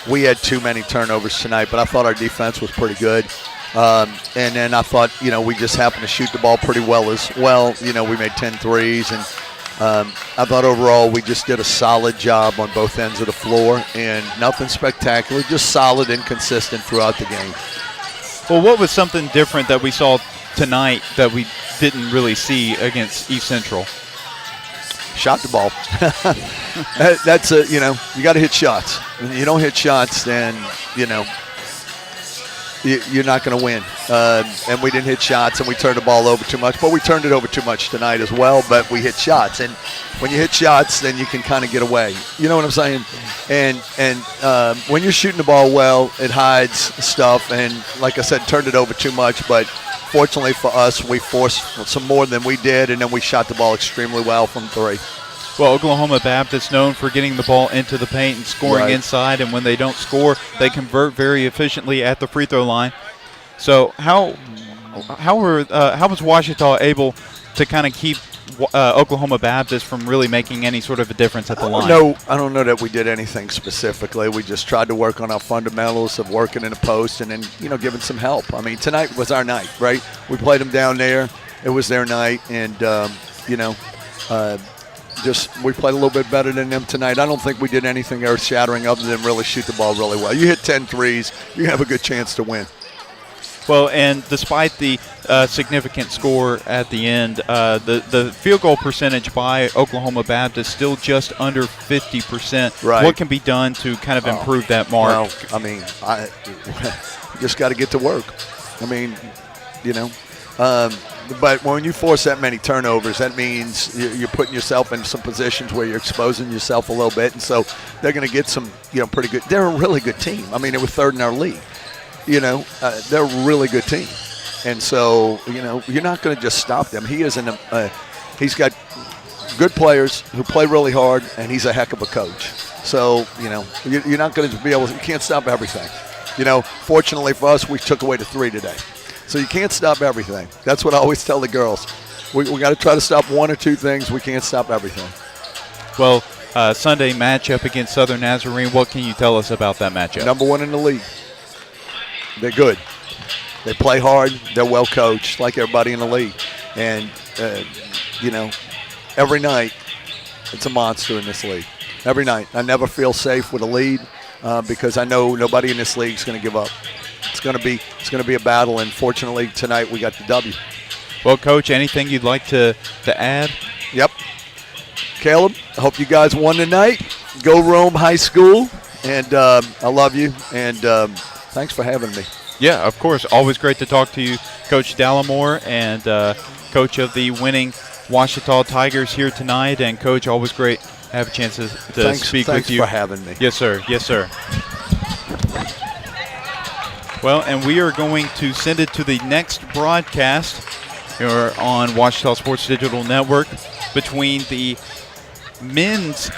We had too many turnovers tonight, but I thought our defense was pretty good. And then I thought, we just happened to shoot the ball pretty well as well. We made 10 threes, and I thought overall we just did a solid job on both ends of the floor, and nothing spectacular, just solid and consistent throughout the game. Well, what was something different that we saw tonight that we didn't really see against East Central? Shot the ball. That's you got to hit shots. When you don't hit shots, then, you're not going to win. And we didn't hit shots, and we turned the ball over too much. But we turned it over too much tonight as well, but we hit shots. And when you hit shots, then you can kind of get away. You know what I'm saying? And when you're shooting the ball well, it hides stuff. And like I said, turned it over too much. But fortunately for us, we forced some more than we did, and then we shot the ball extremely well from 3. Well, Oklahoma Baptist known for getting the ball into the paint and scoring inside, and when they don't score, they convert very efficiently at the free throw line. So how was Ouachita able to kind of keep Oklahoma Baptist from really making any sort of a difference at the line? I don't know that we did anything specifically. We just tried to work on our fundamentals of working in the post and then, giving some help. I mean, tonight was our night, right? We played them down there. It was their night, and, we played a little bit better than them tonight. I don't think we did anything earth-shattering other than really shoot the ball really well. You hit 10 threes, you have a good chance to win. Well, and despite the significant score at the end, the field goal percentage by Oklahoma Baptist still just under 50%. Right. What can be done to kind of improve that mark? Well, I mean, just got to get to work. I mean, but when you force that many turnovers, that means you're putting yourself in some positions where you're exposing yourself a little bit, and so they're going to get some, pretty good. They're a really good team. I mean, they were 3rd in our league. They're a really good team, and so you're not going to just stop them. He's got good players who play really hard, and he's a heck of a coach. So you're not going to be able. You can't stop everything. Fortunately for us, we took away the 3 today. So you can't stop everything. That's what I always tell the girls. We got to try to stop 1 or 2 things. We can't stop everything. Well, Sunday matchup against Southern Nazarene, what can you tell us about that matchup? Number 1 in the league. They're good. They play hard. They're well coached, like everybody in the league. And, every night it's a monster in this league. Every night. I never feel safe with a lead because I know nobody in this league is going to give up. It's going to be a battle, and fortunately tonight we got the W. Well, Coach, anything you'd like to add? Yep. Caleb, I hope you guys won tonight. Go Rome High School, and I love you, and thanks for having me. Yeah, of course. Always great to talk to you, Coach Dallimore, and coach of the winning Ouachita Tigers here tonight. And, Coach, always great to have a chance to speak with you. Thanks for having me. Yes, sir. Yes, sir. Well, and we are going to send it to the next broadcast here on Ouachita Sports Digital Network between the men's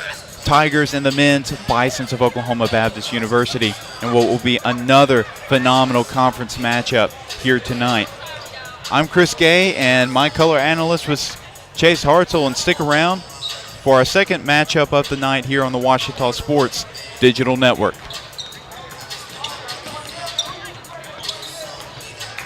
Tigers and the men's Bisons of Oklahoma Baptist University, and what will be another phenomenal conference matchup here tonight. I'm Chris Gay, and my color analyst was Chase Hartzell, and stick around for our second matchup of the night here on the Ouachita Sports Digital Network.